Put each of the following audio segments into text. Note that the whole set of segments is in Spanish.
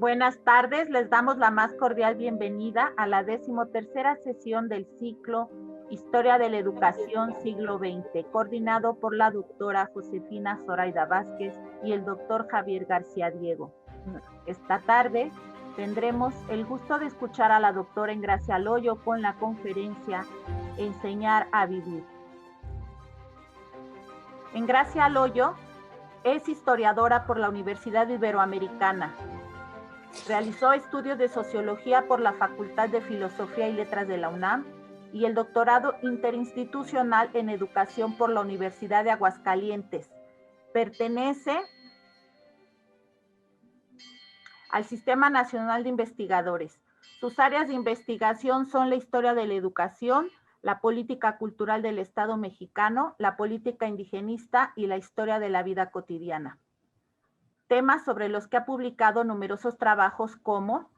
Buenas tardes, les damos la más cordial bienvenida a la 13ª sesión del ciclo Historia de la Educación Siglo XX, coordinado por la doctora Josefina Zoraida Vázquez y el doctor Javier García Diego. Esta tarde tendremos el gusto de escuchar a la doctora Engracia Loyo con la conferencia Enseñar a Vivir. Engracia Loyo es historiadora por la Universidad Iberoamericana. Realizó estudios de sociología por la Facultad de Filosofía y Letras de la UNAM y el doctorado interinstitucional en educación por la Universidad de Aguascalientes. Pertenece al Sistema Nacional de Investigadores. Sus áreas de investigación son la historia de la educación, la política cultural del Estado mexicano, la política indigenista y la historia de la vida cotidiana. Temas sobre los que ha publicado numerosos trabajos como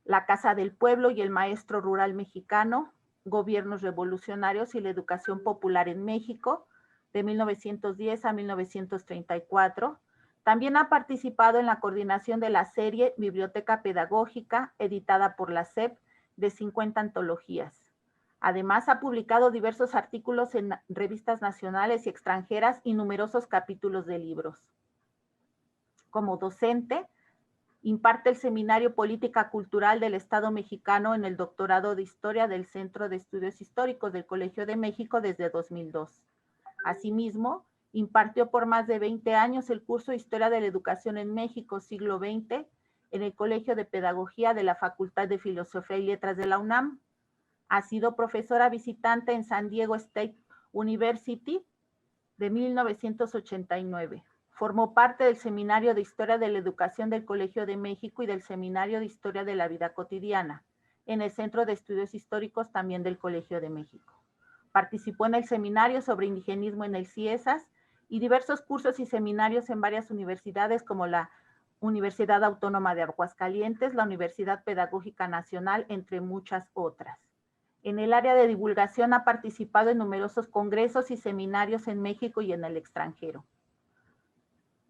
La Casa del Pueblo y el Maestro Rural Mexicano, Gobiernos Revolucionarios y la Educación Popular en México, de 1910 a 1934. También ha participado en la coordinación de la serie Biblioteca Pedagógica, editada por la SEP, de 50 antologías. Además, ha publicado diversos artículos en revistas nacionales y extranjeras y numerosos capítulos de libros. Como docente, imparte el Seminario Política Cultural del Estado Mexicano en el Doctorado de Historia del Centro de Estudios Históricos del Colegio de México desde 2002. Asimismo, impartió por más de 20 años el curso Historia de la Educación en México, siglo XX, en el Colegio de Pedagogía de la Facultad de Filosofía y Letras de la UNAM. Ha sido profesora visitante en San Diego State University de 1989. Formó parte del Seminario de Historia de la Educación del Colegio de México y del Seminario de Historia de la Vida Cotidiana, en el Centro de Estudios Históricos también del Colegio de México. Participó en el Seminario sobre Indigenismo en el CIESAS y diversos cursos y seminarios en varias universidades como la Universidad Autónoma de Aguascalientes, la Universidad Pedagógica Nacional, entre muchas otras. En el área de divulgación ha participado en numerosos congresos y seminarios en México y en el extranjero.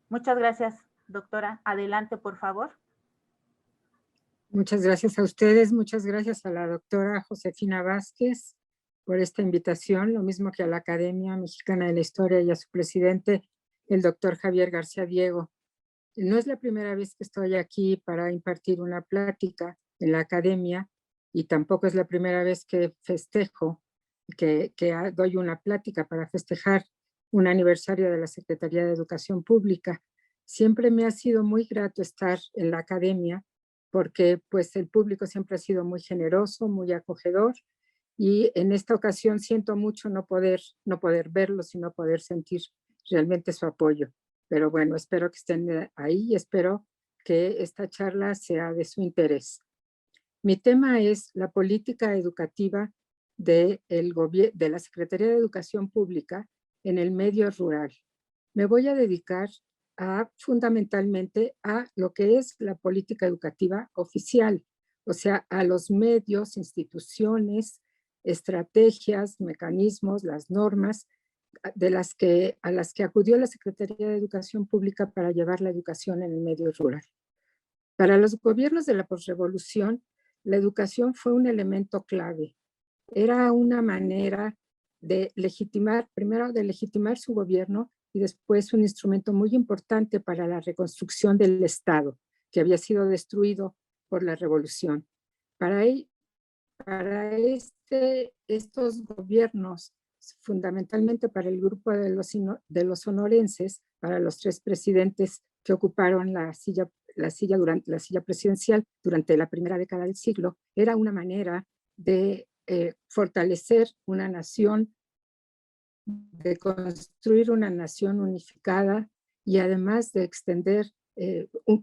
Muchas gracias, doctora. Adelante, por favor. Muchas gracias a ustedes, muchas gracias a la doctora Josefina Vázquez por esta invitación, lo mismo que a la Academia Mexicana de la Historia y a su presidente, el doctor Javier García Diego. No es la primera vez que estoy aquí para impartir una plática en la Academia y tampoco es la primera vez que festejo, que doy una plática para festejar un aniversario de la Secretaría de Educación Pública. Siempre me ha sido muy grato estar en la Academia porque pues el público siempre ha sido muy generoso, muy acogedor y en esta ocasión siento mucho no poder verlos y no poder sentir realmente su apoyo. Pero bueno, espero que estén ahí y espero que esta charla sea de su interés. Mi tema es la política educativa de la Secretaría de Educación Pública en el medio rural. Me voy a dedicar fundamentalmente a lo que es la política educativa oficial, o sea, a los medios, instituciones, estrategias, mecanismos, las normas a las que acudió la Secretaría de Educación Pública para llevar la educación en el medio rural. Para los gobiernos de la posrevolución, la educación fue un elemento clave. Era una manera de legitimar, primero de legitimar su gobierno y después un instrumento muy importante para la reconstrucción del Estado, que había sido destruido por la revolución. Para estos gobiernos, fundamentalmente para el grupo de los sonorenses, para los tres presidentes que ocuparon la silla presidencial durante la primera década del siglo, era una manera de fortalecer una nación, de construir una nación unificada y además de extender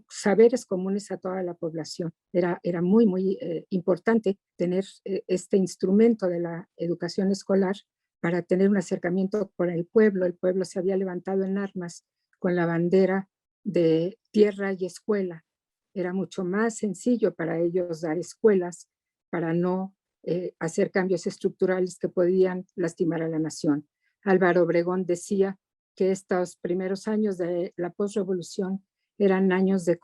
saberes comunes a toda la población. Era muy, muy importante tener este instrumento de la educación escolar para tener un acercamiento con el pueblo. El pueblo se había levantado en armas con la bandera de tierra y escuela. Era mucho más sencillo para ellos dar escuelas para no hacer cambios estructurales que podían lastimar a la nación. Álvaro Obregón decía que estos primeros años de la posrevolución eran años de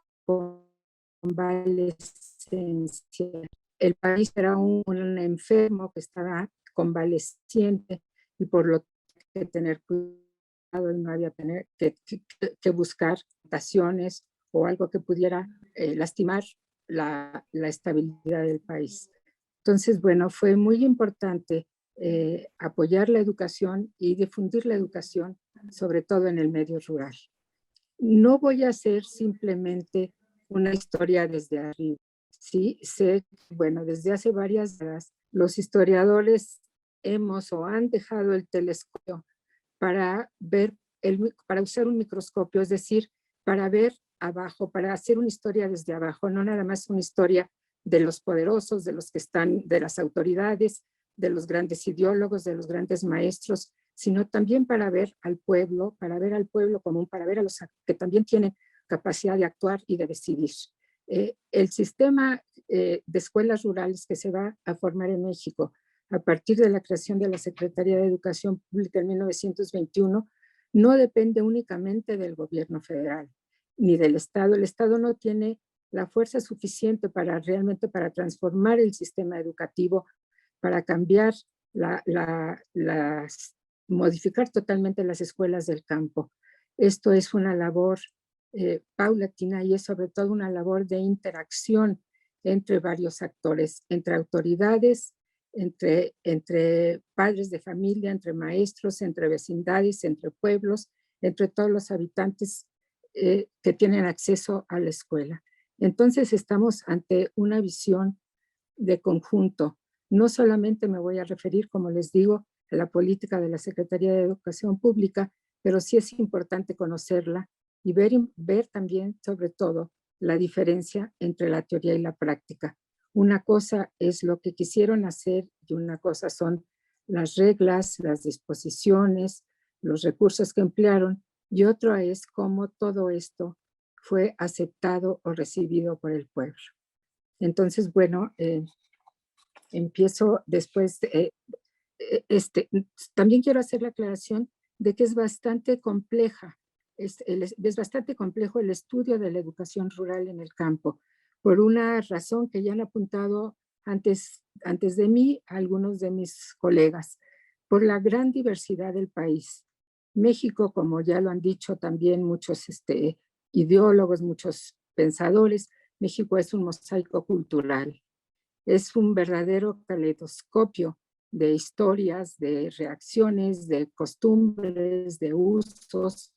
convalescencia. El país era un enfermo que estaba convaleciente y por lo que tener cuidado y no había que buscar mutaciones o algo que pudiera lastimar la estabilidad del país. Entonces, bueno, fue muy importante apoyar la educación y difundir la educación, sobre todo en el medio rural. No voy a hacer simplemente una historia desde arriba. Sí, sé, bueno, desde hace varias décadas los historiadores hemos o han dejado el telescopio para ver, para usar un microscopio, es decir, para ver abajo, para hacer una historia desde abajo, no nada más una historia de los poderosos, de los que están, de las autoridades, de los grandes ideólogos, de los grandes maestros, sino también para ver al pueblo común, para ver a los que también tienen capacidad de actuar y de decidir. El sistema de escuelas rurales que se va a formar en México a partir de la creación de la Secretaría de Educación Pública en 1921 no depende únicamente del gobierno federal ni del Estado. El Estado no tiene la fuerza suficiente para realmente para transformar el sistema educativo, para cambiar modificar totalmente las escuelas del campo. Esto es una labor paulatina y es sobre todo una labor de interacción entre varios actores, entre autoridades, entre padres de familia, entre maestros, entre vecindades, entre pueblos, entre todos los habitantes que tienen acceso a la escuela. Entonces estamos ante una visión de conjunto. No solamente me voy a referir, como les digo, a la política de la Secretaría de Educación Pública, pero sí es importante conocerla y ver también, sobre todo, la diferencia entre la teoría y la práctica. Una cosa es lo que quisieron hacer y una cosa son las reglas, las disposiciones, los recursos que emplearon y otra es cómo todo esto fue aceptado o recibido por el pueblo. Entonces, bueno, empiezo después. También quiero hacer la aclaración de que es bastante compleja, es bastante complejo el estudio de la educación rural en el campo, por una razón que ya han apuntado antes de mí algunos de mis colegas, por la gran diversidad del país. México, como ya lo han dicho también muchos ideólogos, muchos pensadores, México es un mosaico cultural, es un verdadero caleidoscopio de historias, de reacciones, de costumbres, de usos.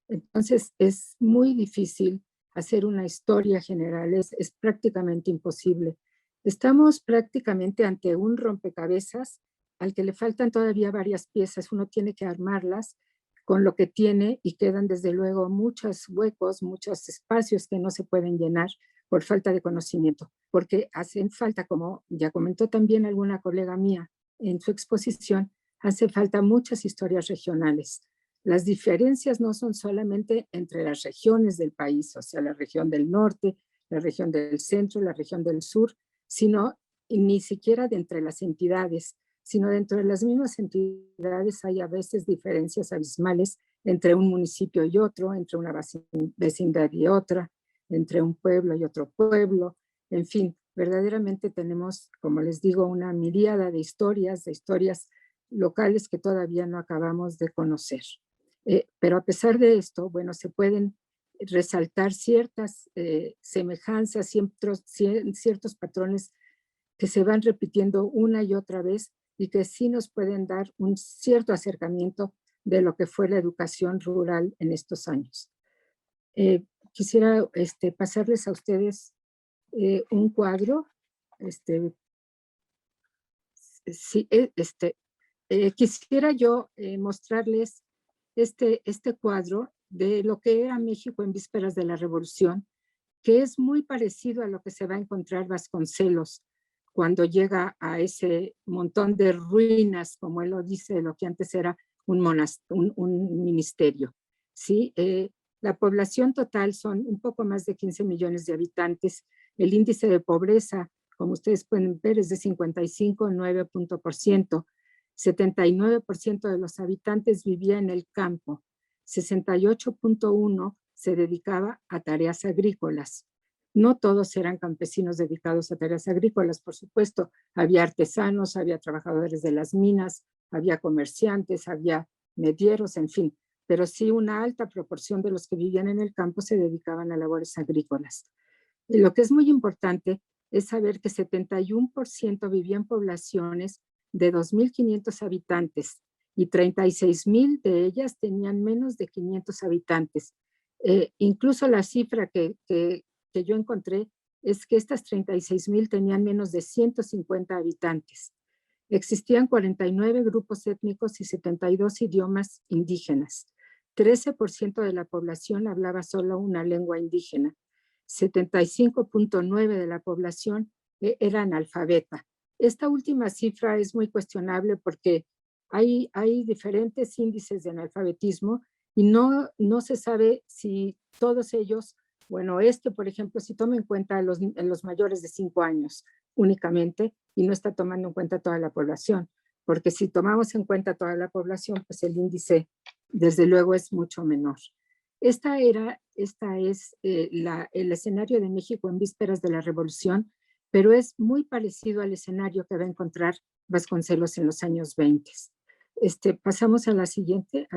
Entonces es muy difícil hacer una historia general, es prácticamente imposible. Estamos prácticamente ante un rompecabezas al que le faltan todavía varias piezas, uno tiene que armarlas con lo que tiene y quedan desde luego muchos huecos, muchos espacios que no se pueden llenar por falta de conocimiento, porque hacen falta, como ya comentó también alguna colega mía en su exposición, hace falta muchas historias regionales. Las diferencias no son solamente entre las regiones del país, o sea, la región del norte, la región del centro, la región del sur, sino ni siquiera de entre las entidades, sino dentro de las mismas entidades hay a veces diferencias abismales entre un municipio y otro, entre una vecindad y otra, entre un pueblo y otro pueblo, en fin, verdaderamente tenemos, como les digo, una miríada de historias locales que todavía no acabamos de conocer. Pero a pesar de esto, bueno, se pueden resaltar ciertas semejanzas, ciertos patrones que se van repitiendo una y otra vez y que sí nos pueden dar un cierto acercamiento de lo que fue la educación rural en estos años. Quisiera pasarles a ustedes un cuadro. Sí, quisiera yo mostrarles este cuadro de lo que era México en vísperas de la Revolución, que es muy parecido a lo que se va a encontrar Vasconcelos cuando llega a ese montón de ruinas, como él lo dice, de lo que antes era un ministerio. ¿Sí? La población total son un poco más de 15 millones de habitantes. El índice de pobreza, como ustedes pueden ver, es de 55,9%. 79% de los habitantes vivía en el campo. 68,1% se dedicaba a tareas agrícolas. No todos eran campesinos dedicados a tareas agrícolas, por supuesto. Había artesanos, había trabajadores de las minas, había comerciantes, había medieros, en fin. Pero sí una alta proporción de los que vivían en el campo se dedicaban a labores agrícolas. Y lo que es muy importante es saber que 71% vivían en poblaciones de 2.500 habitantes y 36.000 de ellas tenían menos de 500 habitantes. Incluso la cifra que yo encontré es que estas 36.000 tenían menos de 150 habitantes. Existían 49 grupos étnicos y 72 idiomas indígenas. 13% de la población hablaba solo una lengua indígena. 75.9% de la población era analfabeta. Esta última cifra es muy cuestionable porque hay diferentes índices de analfabetismo y no se sabe si todos ellos, bueno, por ejemplo, si toma en cuenta los mayores de 5 años únicamente y no está tomando en cuenta toda la población, porque si tomamos en cuenta toda la población, pues el índice desde luego es mucho menor. Esta es el escenario de México en vísperas de la Revolución, pero es muy parecido al escenario que va a encontrar Vasconcelos en los años 20. Pasamos a al siguiente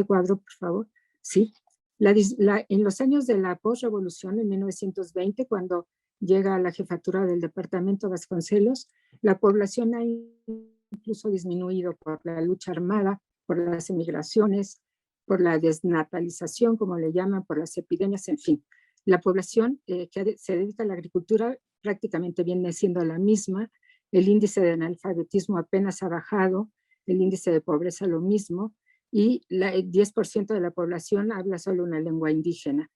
cuadro, por favor. Sí. En los años de la posrevolución, en 1920, cuando llega a la jefatura del departamento Vasconcelos, la población ha incluso disminuido por la lucha armada, por las emigraciones, por la desnatalización, como le llaman, por las epidemias, en fin. La población que se dedica a la agricultura prácticamente viene siendo la misma, el índice de analfabetismo apenas ha bajado, el índice de pobreza lo mismo, y el 10% de la población habla solo una lengua indígena.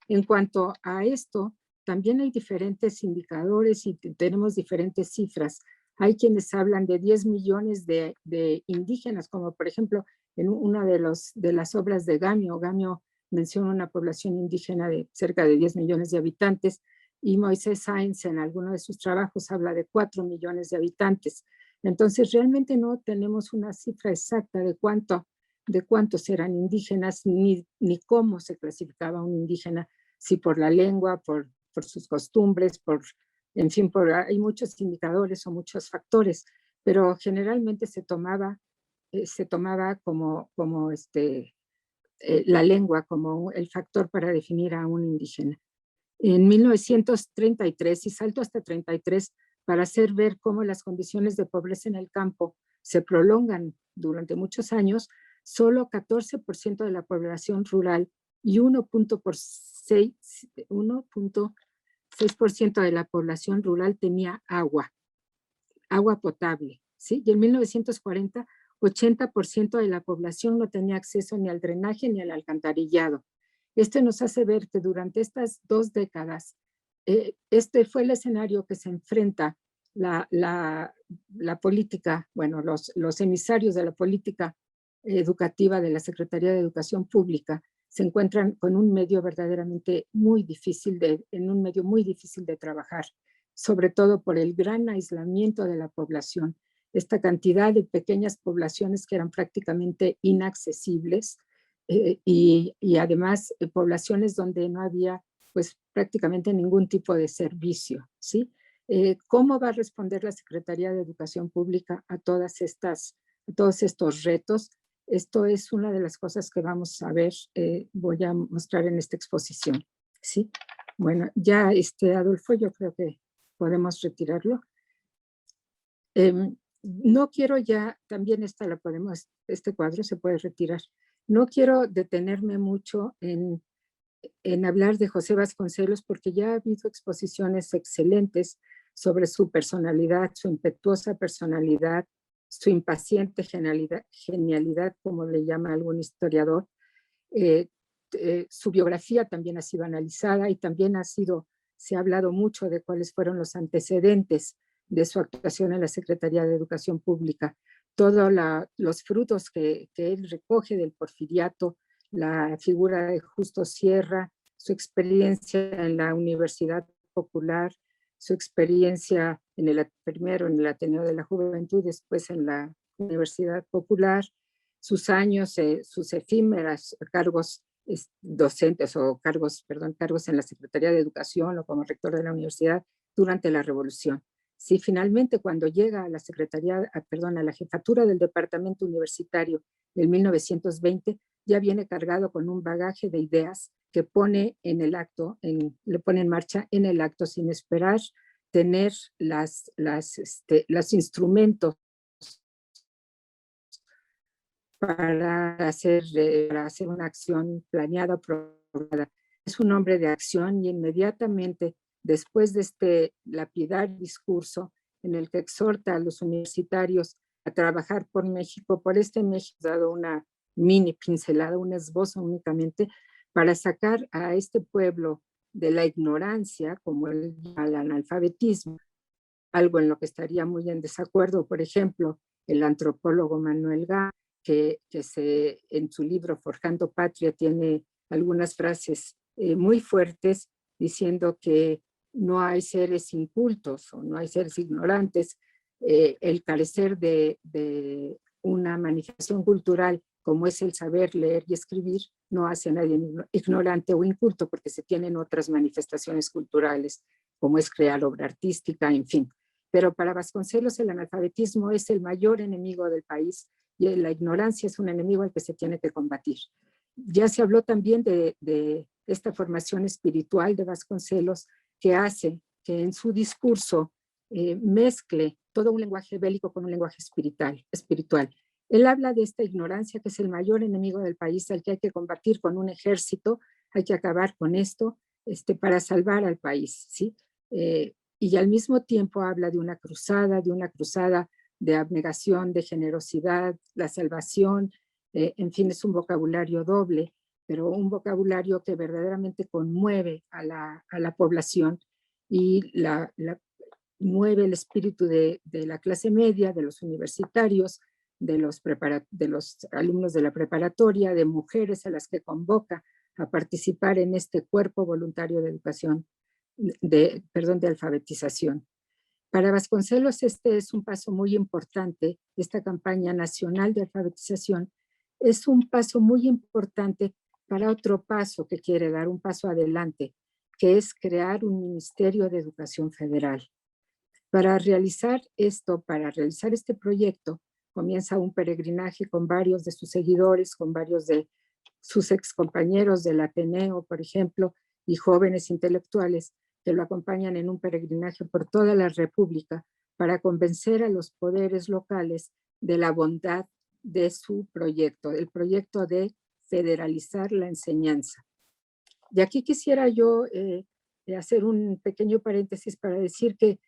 En cuanto a esto, también hay diferentes indicadores y tenemos diferentes cifras. Hay quienes hablan de 10 millones de indígenas, como por ejemplo en una de las obras de Gamio. Gamio menciona una población indígena de cerca de 10 millones de habitantes y Moisés Sáenz en alguno de sus trabajos habla de 4 millones de habitantes. Entonces realmente no tenemos una cifra exacta de cuántos eran indígenas ni cómo se clasificaba un indígena, si por la lengua, por sus costumbres, en fin, hay muchos indicadores o muchos factores, pero generalmente se tomaba como la lengua como el factor para definir a un indígena. En 1933, y salto hasta 33, para hacer ver cómo las condiciones de pobreza en el campo se prolongan durante muchos años, solo 14% de la población rural y 1.6% de la población rural tenía agua potable, ¿sí? Y en 1940, 80% de la población no tenía acceso ni al drenaje ni al alcantarillado. Esto nos hace ver que durante estas 2 décadas, este fue el escenario que se enfrenta la política, bueno, los emisarios de la política educativa de la Secretaría de Educación Pública se encuentran con un medio verdaderamente muy difícil en un medio muy difícil de trabajar, sobre todo por el gran aislamiento de la población, esta cantidad de pequeñas poblaciones que eran prácticamente inaccesibles y además poblaciones donde no había pues prácticamente ningún tipo de servicio, ¿sí? ¿Cómo va a responder la Secretaría de Educación Pública a todos estos retos? Esto es una de las cosas que vamos a ver, voy a mostrar en esta exposición, ¿sí? Bueno, ya Adolfo, yo creo que podemos retirarlo. No quiero ya, también este cuadro se puede retirar. No quiero detenerme mucho en hablar de José Vasconcelos porque ya ha habido exposiciones excelentes sobre su personalidad, su impetuosa personalidad, su impaciente genialidad, como le llama algún historiador. Su biografía también ha sido analizada y también se ha hablado mucho de cuáles fueron los antecedentes de su actuación en la Secretaría de Educación Pública. Todos los frutos que él recoge del porfiriato, la figura de Justo Sierra, su experiencia en la Universidad Popular, su experiencia primero en el Ateneo de la Juventud, después en la Universidad Popular, sus años, sus efímeras cargos docentes o cargos en la Secretaría de Educación o como rector de la universidad durante la Revolución. Si finalmente cuando llega a la a la jefatura del departamento universitario en 1920, ya viene cargado con un bagaje de ideas que pone en el acto, le pone en marcha en el acto sin esperar tener los instrumentos para hacer una acción planeada, programada. Es un hombre de acción y inmediatamente después de este lapidario discurso en el que exhorta a los universitarios a trabajar por México, por este México, dado una mini pincelada, un esbozo únicamente, para sacar a este pueblo de la ignorancia, como el analfabetismo, algo en lo que estaría muy en desacuerdo, por ejemplo, el antropólogo Manuel Gá, que en su libro Forjando Patria tiene algunas frases muy fuertes diciendo que no hay seres incultos o no hay seres ignorantes. El carecer de una manifestación cultural como es el saber leer y escribir no hace a nadie ignorante o inculto, porque se tienen otras manifestaciones culturales como es crear obra artística, en fin. Pero para Vasconcelos el analfabetismo es el mayor enemigo del país y la ignorancia es un enemigo al que se tiene que combatir. Ya se habló también de esta formación espiritual de Vasconcelos que hace que en su discurso mezcle todo un lenguaje bélico con un lenguaje espiritual. Él habla de esta ignorancia que es el mayor enemigo del país al que hay que combatir con un ejército, hay que acabar con esto para salvar al país, ¿sí? Y al mismo tiempo habla de una cruzada de abnegación, de generosidad, la salvación, en fin, es un vocabulario doble, pero un vocabulario que verdaderamente conmueve a la población y mueve el espíritu de la clase media, de los universitarios, de los alumnos de la preparatoria, de mujeres a las que convoca a participar en este cuerpo voluntario de educación, de alfabetización. Para Vasconcelos este es un paso muy importante, esta campaña nacional de alfabetización es un paso muy importante para otro paso que quiere dar, un paso adelante, que es crear un Ministerio de Educación Federal. Para realizar este proyecto, comienza un peregrinaje con varios de sus seguidores, con varios de sus excompañeros del Ateneo, por ejemplo, y jóvenes intelectuales que lo acompañan en un peregrinaje por toda la República para convencer a los poderes locales de la bondad de su proyecto, el proyecto de federalizar la enseñanza. Y aquí quisiera yo hacer un pequeño paréntesis para decir que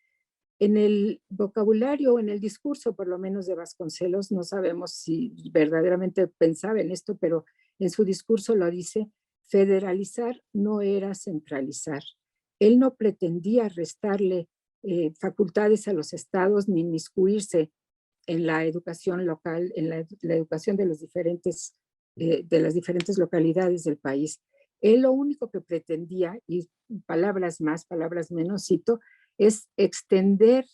en el vocabulario, en el discurso, por lo menos de Vasconcelos, no sabemos si verdaderamente pensaba en esto, pero en su discurso lo dice, federalizar no era centralizar. Él no pretendía restarle facultades a los estados ni inmiscuirse en la educación local, en la educación de las diferentes localidades del país. Él lo único que pretendía, y palabras más, palabras menos, cito, es extender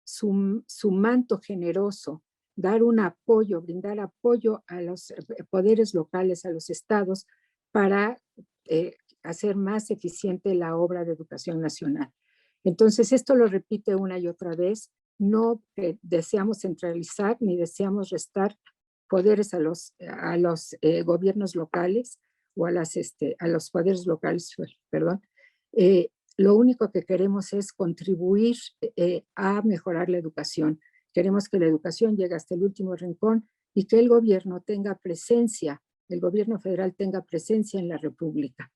su manto generoso, dar un apoyo, brindar apoyo a los poderes locales, a los estados, para hacer más eficiente la obra de educación nacional. Entonces, esto lo repite una y otra vez, no deseamos centralizar ni deseamos restar poderes a los gobiernos locales o a los poderes locales, perdón. Lo único que queremos es contribuir a mejorar la educación. Queremos que la educación llegue hasta el último rincón y que el gobierno tenga presencia, el gobierno federal tenga presencia en la República.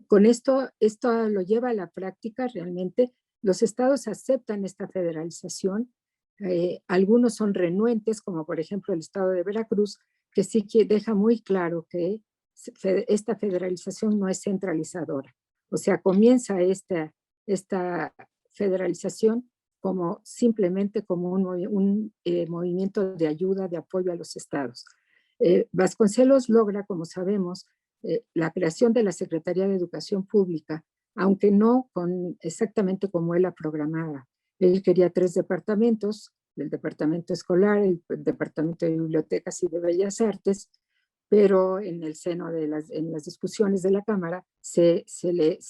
Con esto lo lleva a la práctica realmente. Los estados aceptan esta federalización. Algunos son renuentes, como por ejemplo el estado de Veracruz, que sí que deja muy claro que esta federalización no es centralizadora. O sea, comienza esta federalización simplemente como un movimiento de ayuda, de apoyo a los estados. Vasconcelos logra, como sabemos, la creación de la Secretaría de Educación Pública, aunque no exactamente como él la programaba. Él quería 3 departamentos, el departamento escolar, el departamento de bibliotecas y de bellas artes, pero en el seno de en las discusiones de la Cámara se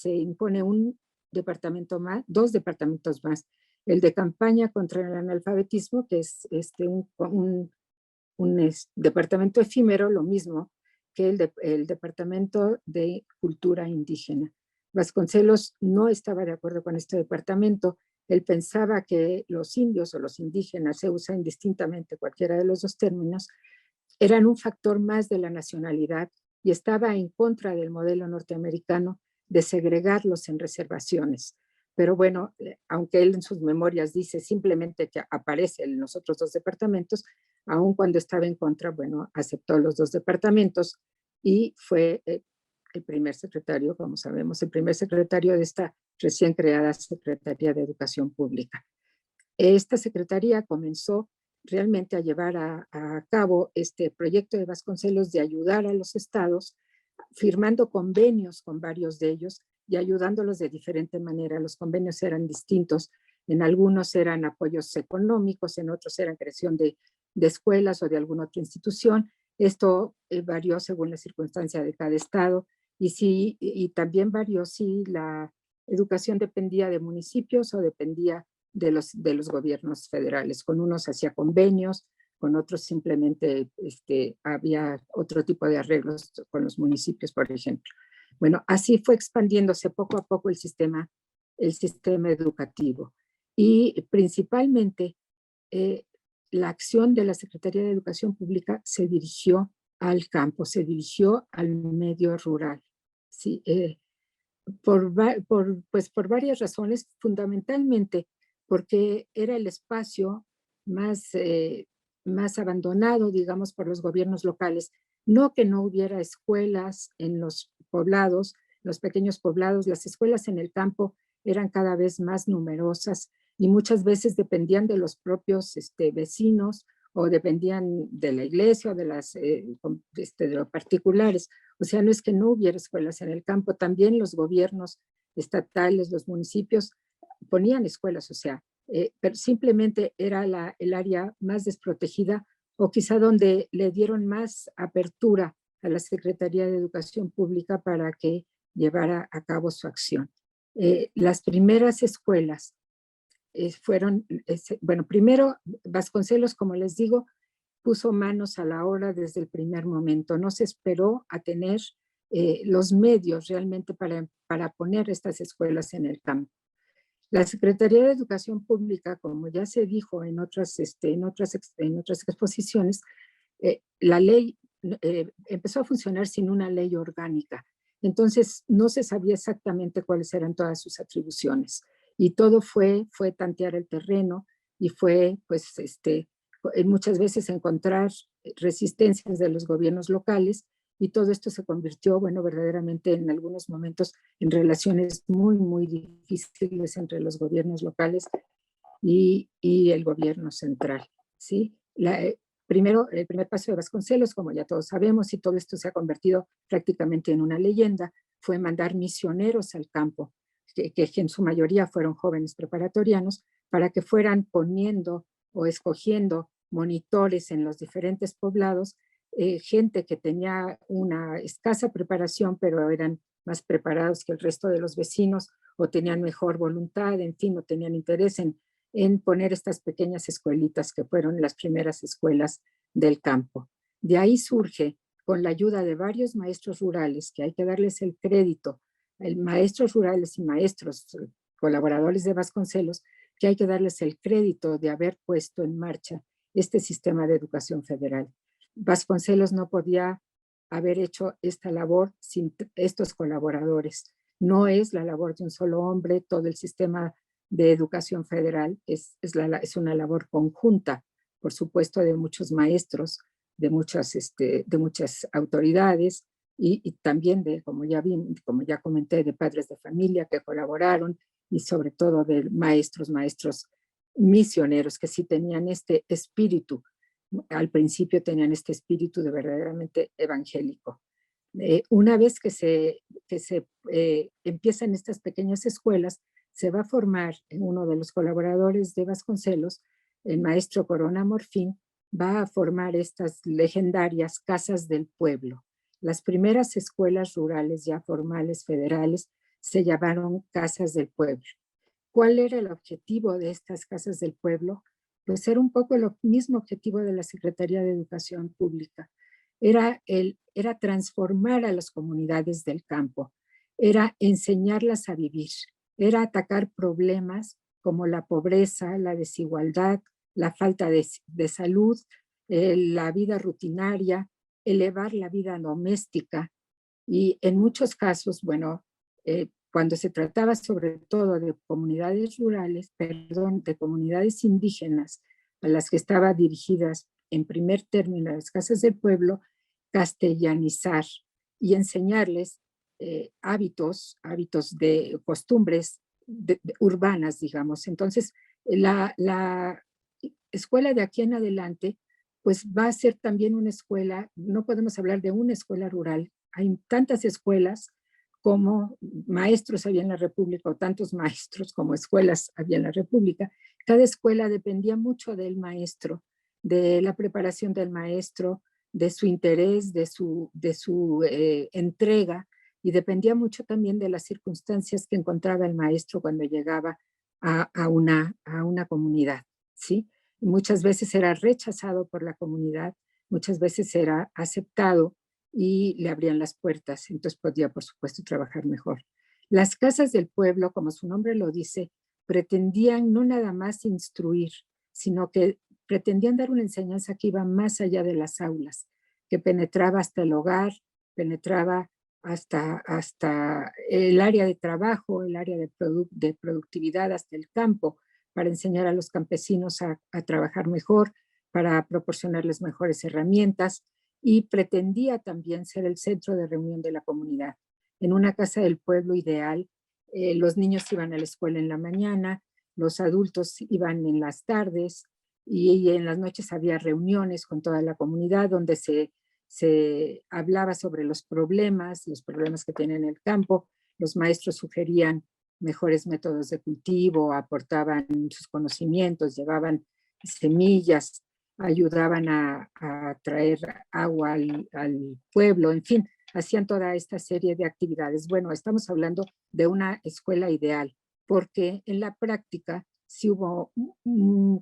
impone un departamento más, dos departamentos más. El de campaña contra el analfabetismo, que es departamento efímero, lo mismo que el departamento de cultura indígena. Vasconcelos no estaba de acuerdo con este departamento. Él pensaba que los indios o los indígenas, se usa indistintamente cualquiera de los dos términos, eran un factor más de la nacionalidad y estaba en contra del modelo norteamericano de segregarlos en reservaciones. Pero bueno, aunque él en sus memorias dice simplemente que aparece en los otros dos departamentos, aun cuando estaba en contra, bueno, aceptó los dos departamentos y fue el primer secretario, como sabemos, el primer secretario de esta recién creada Secretaría de Educación Pública. Esta secretaría comenzó realmente a llevar a cabo este proyecto de Vasconcelos de ayudar a los estados, firmando convenios con varios de ellos y ayudándolos de diferente manera. Los convenios eran distintos. En algunos eran apoyos económicos, en otros eran creación de escuelas o de alguna otra institución. Esto varió según la circunstancia de cada estado y también varió si la educación dependía de municipios o dependía de los gobiernos federales. Con unos hacía convenios, con otros simplemente había otro tipo de arreglos con los municipios, por ejemplo. Bueno, así fue expandiéndose poco a poco el sistema educativo. Y principalmente la acción de la Secretaría de Educación Pública se dirigió al campo, se dirigió al medio rural. Sí, por varias razones, fundamentalmente porque era el espacio más, más abandonado, digamos, por los gobiernos locales. No que no hubiera escuelas en los poblados, los pequeños poblados, las escuelas en el campo eran cada vez más numerosas y muchas veces dependían de los propios vecinos o dependían de la iglesia o de los particulares. O sea, no es que no hubiera escuelas en el campo, también los gobiernos estatales, los municipios ponían escuelas, o sea, pero simplemente era el área más desprotegida o quizá donde le dieron más apertura a la Secretaría de Educación Pública para que llevara a cabo su acción. Las primeras escuelas fueron, bueno, primero Vasconcelos, como les digo, puso manos a la obra desde el primer momento. No se esperó a tener los medios realmente para poner estas escuelas en el campo. La Secretaría de Educación Pública, como ya se dijo en otras exposiciones, la ley empezó a funcionar sin una ley orgánica. Entonces, no se sabía exactamente cuáles eran todas sus atribuciones. Y todo fue tantear el terreno y fue, pues, muchas veces encontrar resistencias de los gobiernos locales y todo esto se convirtió, bueno, verdaderamente en algunos momentos en relaciones muy, muy difíciles entre los gobiernos locales y el gobierno central, ¿sí? Primero, el primer paso de Vasconcelos, como ya todos sabemos, y todo esto se ha convertido prácticamente en una leyenda, fue mandar misioneros al campo, que en su mayoría fueron jóvenes preparatorianos, para que fueran poniendo o escogiendo monitores en los diferentes poblados, gente que tenía una escasa preparación, pero eran más preparados que el resto de los vecinos, o tenían mejor voluntad, en fin, o tenían interés en poner estas pequeñas escuelitas que fueron las primeras escuelas del campo. De ahí surge, con la ayuda de varios maestros rurales, que hay que darles el crédito, maestros rurales y maestros colaboradores de Vasconcelos, que hay que darles el crédito de haber puesto en marcha este sistema de educación federal. Vasconcelos no podía haber hecho esta labor sin estos colaboradores. No es la labor de un solo hombre, todo el sistema de educación federal es una labor conjunta, por supuesto, de muchos maestros, de muchas autoridades y también como ya comenté, de padres de familia que colaboraron y sobre todo de maestros misioneros que sí tenían este espíritu. Al principio tenían este espíritu de verdaderamente evangélico. Una vez que se empiezan estas pequeñas escuelas, se va a formar uno de los colaboradores de Vasconcelos, el maestro Corona Morfín, va a formar estas legendarias casas del pueblo. Las primeras escuelas rurales ya formales federales se llamaron casas del pueblo. ¿Cuál era el objetivo de estas casas del pueblo? Pues era un poco el mismo objetivo de la Secretaría de Educación Pública. Era transformar a las comunidades del campo, era enseñarlas a vivir, era atacar problemas como la pobreza, la desigualdad, la falta de salud, la vida rutinaria, elevar la vida doméstica y en muchos casos, bueno, cuando se trataba sobre todo de comunidades rurales, perdón, de comunidades indígenas a las que estaba dirigidas en primer término las casas del pueblo, castellanizar y enseñarles hábitos de costumbres urbanas, digamos. Entonces, la escuela de aquí en adelante, pues va a ser también una escuela, no podemos hablar de una escuela rural, hay tantas escuelas como maestros había en la República, o tantos maestros como escuelas había en la República. Cada escuela dependía mucho del maestro, de la preparación del maestro, de su interés, de su entrega, y dependía mucho también de las circunstancias que encontraba el maestro cuando llegaba a una comunidad, ¿sí? Muchas veces era rechazado por la comunidad, muchas veces era aceptado y le abrían las puertas, entonces podía, por supuesto, trabajar mejor. Las casas del pueblo, como su nombre lo dice, pretendían no nada más instruir, sino que pretendían dar una enseñanza que iba más allá de las aulas, que penetraba hasta el hogar, penetraba hasta el área de trabajo, el área de productividad, hasta el campo, para enseñar a los campesinos a trabajar mejor, para proporcionarles mejores herramientas, y pretendía también ser el centro de reunión de la comunidad. En una casa del pueblo ideal, los niños iban a la escuela en la mañana, los adultos iban en las tardes y en las noches había reuniones con toda la comunidad donde se hablaba sobre los problemas que tienen en el campo. Los maestros sugerían mejores métodos de cultivo, aportaban sus conocimientos, llevaban semillas, ayudaban a traer agua al pueblo, en fin, hacían toda esta serie de actividades. Bueno, estamos hablando de una escuela ideal, porque en la práctica sí hubo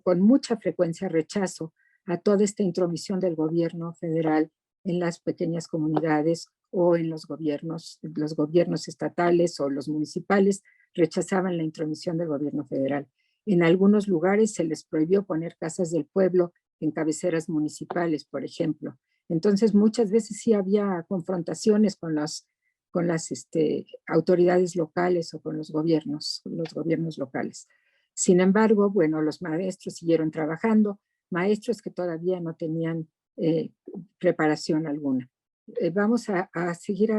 con mucha frecuencia rechazo a toda esta intromisión del gobierno federal en las pequeñas comunidades o en los gobiernos estatales o los municipales rechazaban la intromisión del gobierno federal. En algunos lugares se les prohibió poner casas del pueblo en cabeceras municipales, por ejemplo. Entonces, muchas veces sí había confrontaciones con las autoridades locales o con los gobiernos locales. Sin embargo, bueno, los maestros siguieron trabajando, maestros que todavía no tenían preparación alguna. Vamos a seguir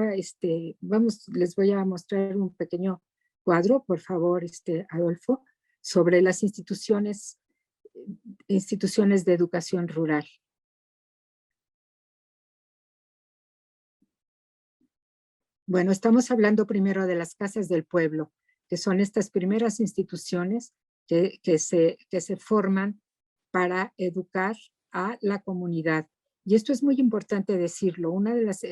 les voy a mostrar un pequeño cuadro, por favor, Adolfo, sobre las instituciones de educación rural. Bueno, estamos hablando primero de las casas del pueblo, que son estas primeras instituciones que se forman para educar a la comunidad. Y esto es muy importante decirlo. Una de las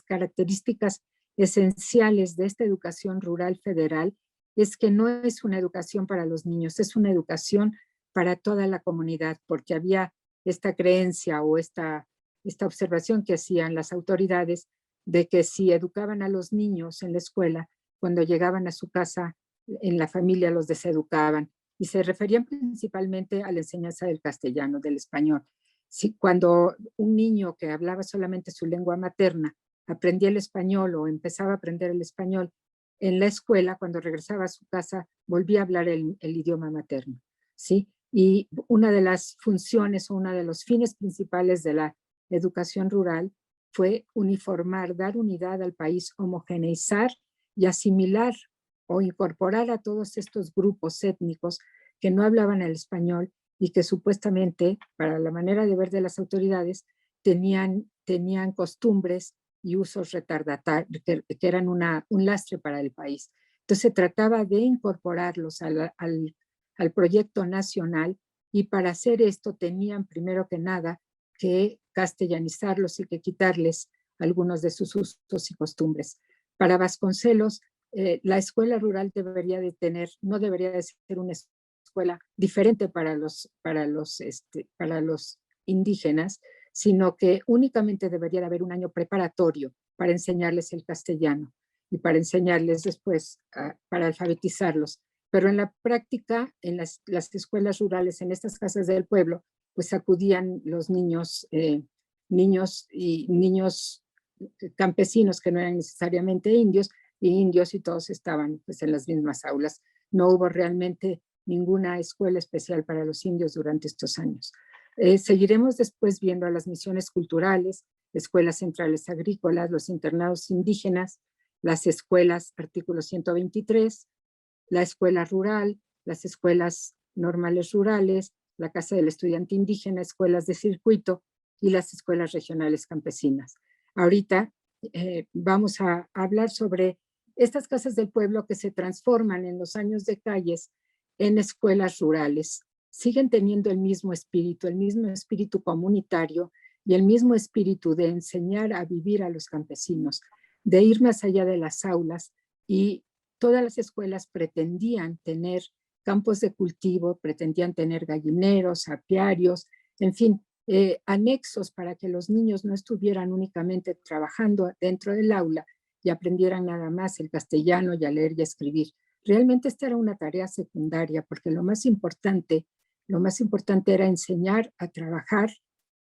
características esenciales de esta educación rural federal es que no es una educación para los niños, es una educación para toda la comunidad, porque había esta creencia o esta observación que hacían las autoridades de que si educaban a los niños en la escuela, cuando llegaban a su casa, en la familia los deseducaban. Y se referían principalmente a la enseñanza del castellano, del español. Si cuando un niño que hablaba solamente su lengua materna aprendía el español o empezaba a aprender el español en la escuela, cuando regresaba a su casa, volvía a hablar el idioma materno, ¿sí? Y una de las funciones o uno de los fines principales de la educación rural fue uniformar, dar unidad al país, homogeneizar y asimilar o incorporar a todos estos grupos étnicos que no hablaban el español y que supuestamente, para la manera de ver de las autoridades, tenían costumbres y usos retardatarios que eran un lastre para el país. Entonces se trataba de incorporarlos al proyecto nacional y para hacer esto tenían primero que nada que castellanizarlos y que quitarles algunos de sus usos y costumbres. Para Vasconcelos, la escuela rural debería de tener, no debería de ser una escuela diferente para los indígenas, sino que únicamente debería de haber un año preparatorio para enseñarles el castellano y para enseñarles después, para alfabetizarlos. Pero en la práctica, en las escuelas rurales, en estas casas del pueblo, pues acudían los niños campesinos que no eran necesariamente indios, y todos estaban pues en las mismas aulas. No hubo realmente ninguna escuela especial para los indios durante estos años. Seguiremos después viendo a las misiones culturales, escuelas centrales agrícolas, los internados indígenas, las escuelas artículo 123, la escuela rural, las escuelas normales rurales, la casa del estudiante indígena, escuelas de circuito y las escuelas regionales campesinas. Ahorita vamos a hablar sobre estas casas del pueblo que se transforman en los años de calles en escuelas rurales. Siguen teniendo el mismo espíritu comunitario y el mismo espíritu de enseñar a vivir a los campesinos, de ir más allá de las aulas, y todas las escuelas pretendían tener campos de cultivo, pretendían tener gallineros, apiarios, en fin, anexos para que los niños no estuvieran únicamente trabajando dentro del aula y aprendieran nada más el castellano y a leer y a escribir. Realmente esta era una tarea secundaria, porque lo más importante era enseñar a trabajar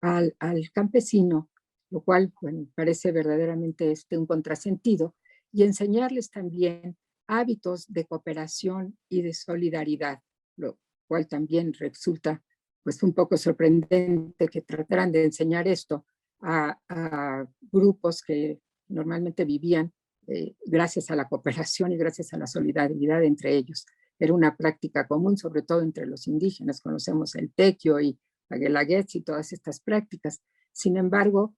al campesino, lo cual bueno, parece verdaderamente un contrasentido, y enseñarles también hábitos de cooperación y de solidaridad, lo cual también resulta pues un poco sorprendente que trataran de enseñar esto a grupos que normalmente vivían gracias a la cooperación y gracias a la solidaridad entre ellos. Era una práctica común, sobre todo entre los indígenas. Conocemos el tequio y la guelaguetz y todas estas prácticas. Sin embargo,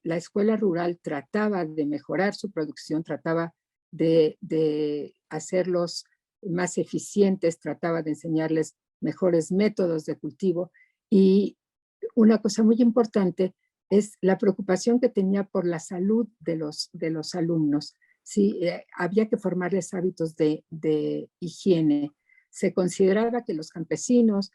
la escuela rural trataba de mejorar su producción, trataba de hacerlos más eficientes, trataba de enseñarles mejores métodos de cultivo, y una cosa muy importante es la preocupación que tenía por la salud de los alumnos. Sí, había que formarles hábitos de higiene. Se consideraba que los campesinos,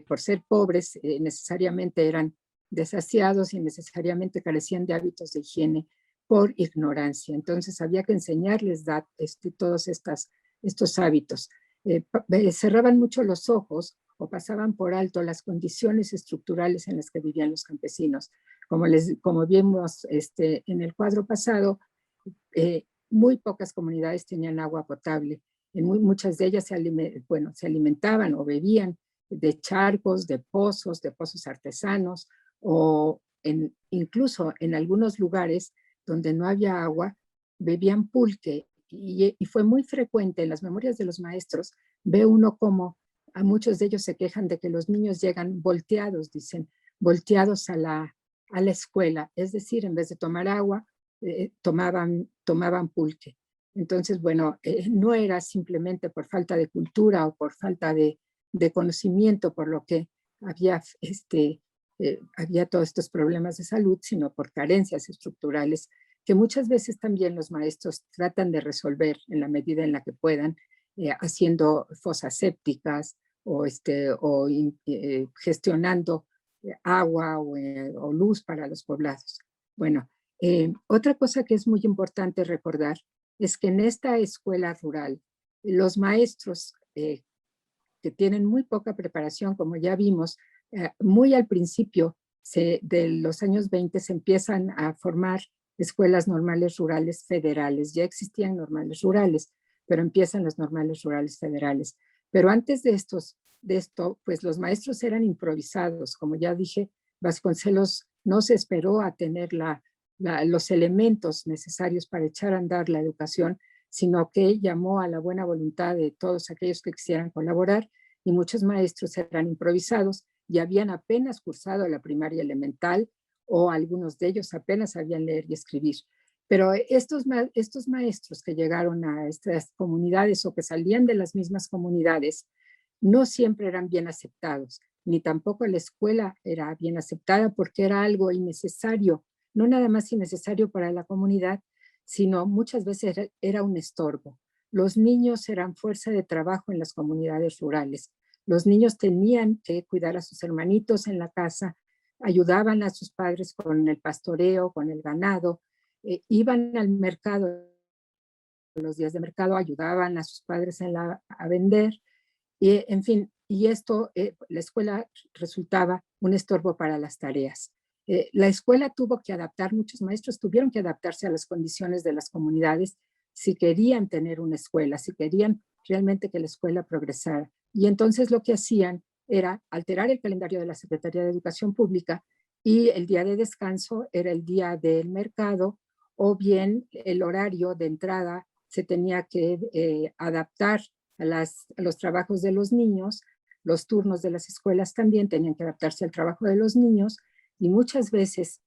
por ser pobres, necesariamente eran desasiados y necesariamente carecían de hábitos de higiene por ignorancia. Entonces había que enseñarles todos estos hábitos. Cerraban mucho los ojos o pasaban por alto las condiciones estructurales en las que vivían los campesinos. Como vimos en el cuadro pasado, muy pocas comunidades tenían agua potable. Muchas de ellas se alimentaban o bebían de charcos, de pozos artesanos, o incluso en algunos lugares donde no había agua, bebían pulque. Y fue muy frecuente en las memorias de los maestros, ve uno como a muchos de ellos se quejan de que los niños llegan volteados, dicen, volteados a la escuela, es decir, en vez de tomar agua, tomaban pulque. Entonces, bueno, no era simplemente por falta de cultura o por falta de conocimiento por lo que había todos estos problemas de salud, sino por carencias estructurales que muchas veces también los maestros tratan de resolver en la medida en la que puedan, haciendo fosas sépticas o gestionando agua o luz para los poblados. Bueno, otra cosa que es muy importante recordar es que en esta escuela rural, los maestros que tienen muy poca preparación, como ya vimos, muy al principio de los años 20 se empiezan a formar escuelas normales rurales federales. Ya existían normales rurales, pero empiezan las normales rurales federales. Pero antes de esto, pues los maestros eran improvisados. Como ya dije, Vasconcelos no se esperó a tener los elementos necesarios para echar a andar la educación, sino que llamó a la buena voluntad de todos aquellos que quisieran colaborar, y muchos maestros eran improvisados y habían apenas cursado la primaria elemental, o algunos de ellos apenas sabían leer y escribir. Pero estos maestros que llegaron a estas comunidades o que salían de las mismas comunidades no siempre eran bien aceptados. ni tampoco la escuela era bien aceptada porque era algo innecesario, no nada más innecesario para la comunidad, sino muchas veces era un estorbo. Los niños eran fuerza de trabajo en las comunidades rurales. Los niños tenían que cuidar a sus hermanitos en la casa, ayudaban a sus padres con el pastoreo, con el ganado, iban al mercado, los días de mercado ayudaban a sus padres a vender, y en fin, y esto, la escuela resultaba un estorbo para las tareas. La escuela tuvo que adaptar, muchos maestros tuvieron que adaptarse a las condiciones de las comunidades si querían tener una escuela, si querían realmente que la escuela progresara. Y entonces lo que hacían era alterar el calendario de la Secretaría de Educación Pública y el día de descanso era el día del mercado o bien el horario de entrada se tenía que adaptar a los trabajos de los niños, los turnos de las escuelas también tenían que adaptarse al trabajo de los niños y muchas veces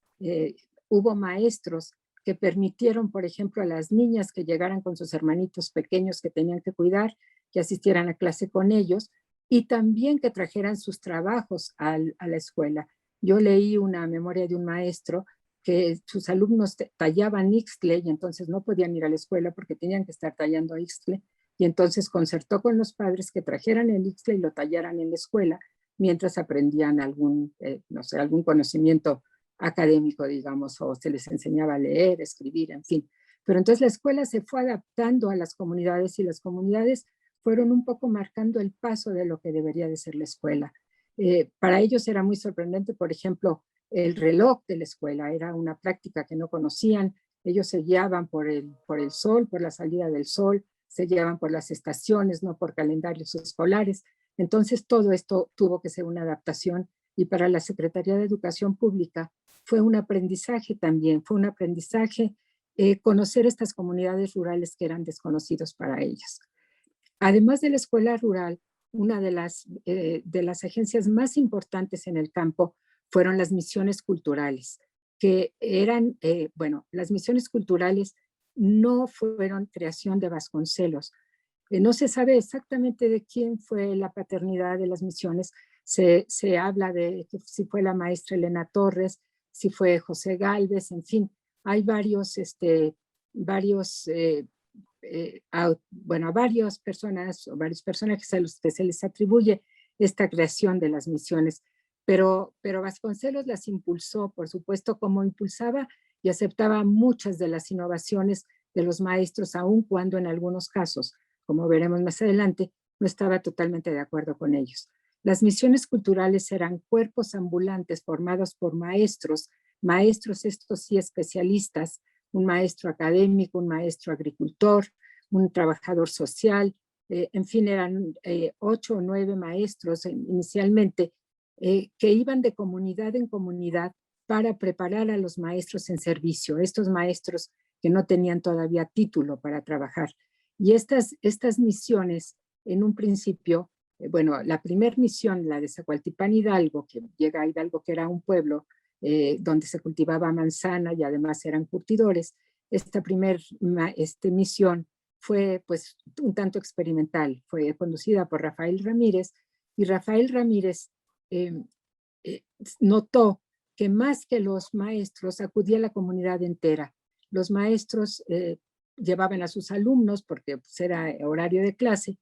hubo maestros que permitieron, por ejemplo, a las niñas que llegaran con sus hermanitos pequeños que tenían que cuidar, que asistieran a clase con ellos y también que trajeran sus trabajos a la escuela. Yo leí una memoria de un maestro que sus alumnos tallaban ixtle y entonces no podían ir a la escuela porque tenían que estar tallando ixtle y entonces concertó con los padres que trajeran el ixtle y lo tallaran en la escuela mientras aprendían algún, no sé, algún conocimiento académico, digamos, o se les enseñaba a leer, escribir, en fin. Pero entonces la escuela se fue adaptando a las comunidades y las comunidades fueron un poco marcando el paso de lo que debería de ser la escuela. Para ellos era muy sorprendente, por ejemplo, el reloj de la escuela, era una práctica que no conocían, ellos se guiaban por el sol, por la salida del sol, se guiaban por las estaciones, no por calendarios escolares. Entonces todo esto tuvo que ser una adaptación y para la Secretaría de Educación Pública fue un aprendizaje también, fue un aprendizaje conocer estas comunidades rurales que eran desconocidos para ellos. Además de la escuela rural, una de las agencias más importantes en el campo fueron las misiones culturales, que eran, bueno, las misiones culturales no fueron creación de Vasconcelos. No se sabe exactamente de quién fue la paternidad de las misiones. Se habla de que si fue la maestra Elena Torres, si fue José Gálvez, en fin, hay varios bueno, a varias personas o varios personajes a los que se les atribuye esta creación de las misiones, pero Vasconcelos las impulsó, por supuesto, como impulsaba y aceptaba muchas de las innovaciones de los maestros, aun cuando en algunos casos, como veremos más adelante, no estaba totalmente de acuerdo con ellos. Las misiones culturales eran cuerpos ambulantes formados por maestros, maestros estos sí especialistas, un maestro académico, un maestro agricultor, un trabajador social, en fin, eran 8 o 9 maestros inicialmente que iban de comunidad en comunidad para preparar a los maestros en servicio, estos maestros que no tenían todavía título para trabajar. Y estas misiones, en un principio, bueno, la primera misión, la de Zacualtipán Hidalgo, que llega a Hidalgo, que era un pueblo donde se cultivaba manzana y además eran curtidores, esta primera misión fue pues un tanto experimental, fue conducida por Rafael Ramírez y Rafael Ramírez eh, eh, notó que más que los maestros acudía la comunidad entera. Los maestros llevaban a sus alumnos porque pues, era horario de clase.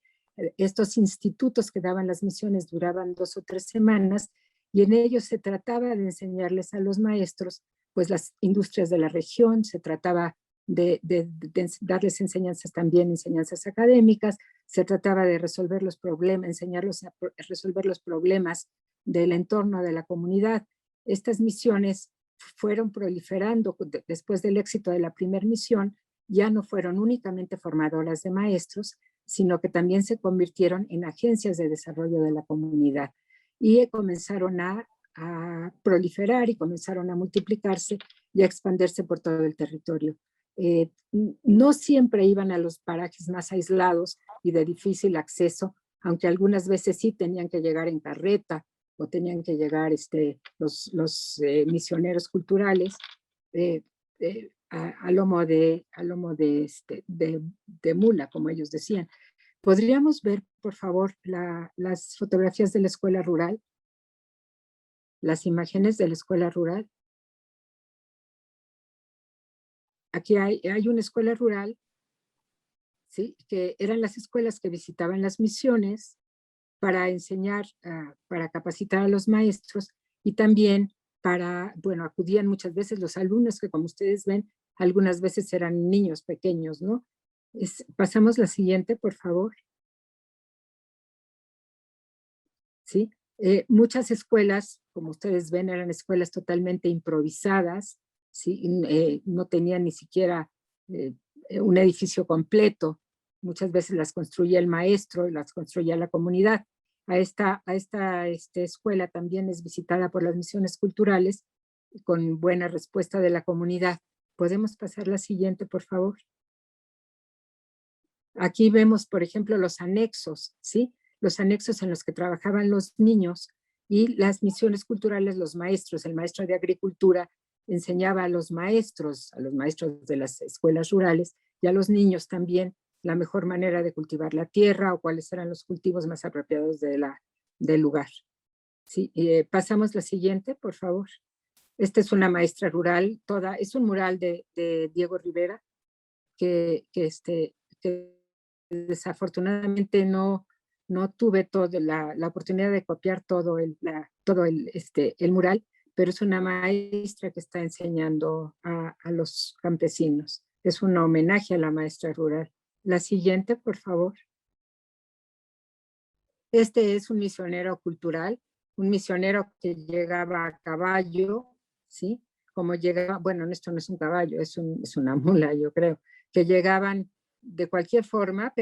Estos institutos que daban las misiones duraban 2 o 3 semanas y en ellos se trataba de enseñarles a los maestros pues las industrias de la región, se trataba de darles enseñanzas también, enseñanzas académicas, se trataba de resolver los problemas, enseñarlos a resolver los problemas del entorno de la comunidad. Estas misiones fueron proliferando después del éxito de la primera misión, ya no fueron únicamente formadoras de maestros, sino que también se convirtieron en agencias de desarrollo de la comunidad y comenzaron a proliferar y comenzaron a multiplicarse y a expandirse por todo el territorio. No siempre iban a los parajes más aislados y de difícil acceso, aunque algunas veces sí tenían que llegar en carreta o tenían que llegar los misioneros culturales a lomo de mula, como ellos decían. ¿Podríamos ver, por favor, las fotografías de la escuela rural? las imágenes de la escuela rural. Aquí hay una escuela rural, ¿sí? Que eran las escuelas que visitaban las misiones para enseñar, para capacitar a los maestros y también bueno, acudían muchas veces los alumnos que, como ustedes ven, algunas veces eran niños pequeños, ¿no? Pasamos la siguiente, por favor. ¿Sí? Muchas escuelas, como ustedes ven, eran escuelas totalmente improvisadas, ¿sí? No tenían ni siquiera un edificio completo. Muchas veces las construía el maestro y las construía la comunidad. Esta escuela también es visitada por las misiones culturales con buena respuesta de la comunidad. ¿Podemos pasar la siguiente, por favor? Aquí vemos, por ejemplo, los anexos, ¿sí? Los anexos en los que trabajaban los niños y las misiones culturales, los maestros. El maestro de agricultura enseñaba a los maestros de las escuelas rurales y a los niños también la mejor manera de cultivar la tierra o cuáles eran los cultivos más apropiados del lugar. Sí, pasamos la siguiente, por favor. Esta es una maestra rural, es un mural de Diego Rivera, que desafortunadamente no tuve la oportunidad de copiar todo el mural, pero es una maestra que está enseñando a los campesinos. Es un homenaje a la maestra rural. La siguiente, por favor. Este es un misionero cultural, un misionero que llegaba a caballo, ¿sí? Como llegaba, bueno, esto no es un caballo, es una mula, yo creo, que llegaban de cualquier forma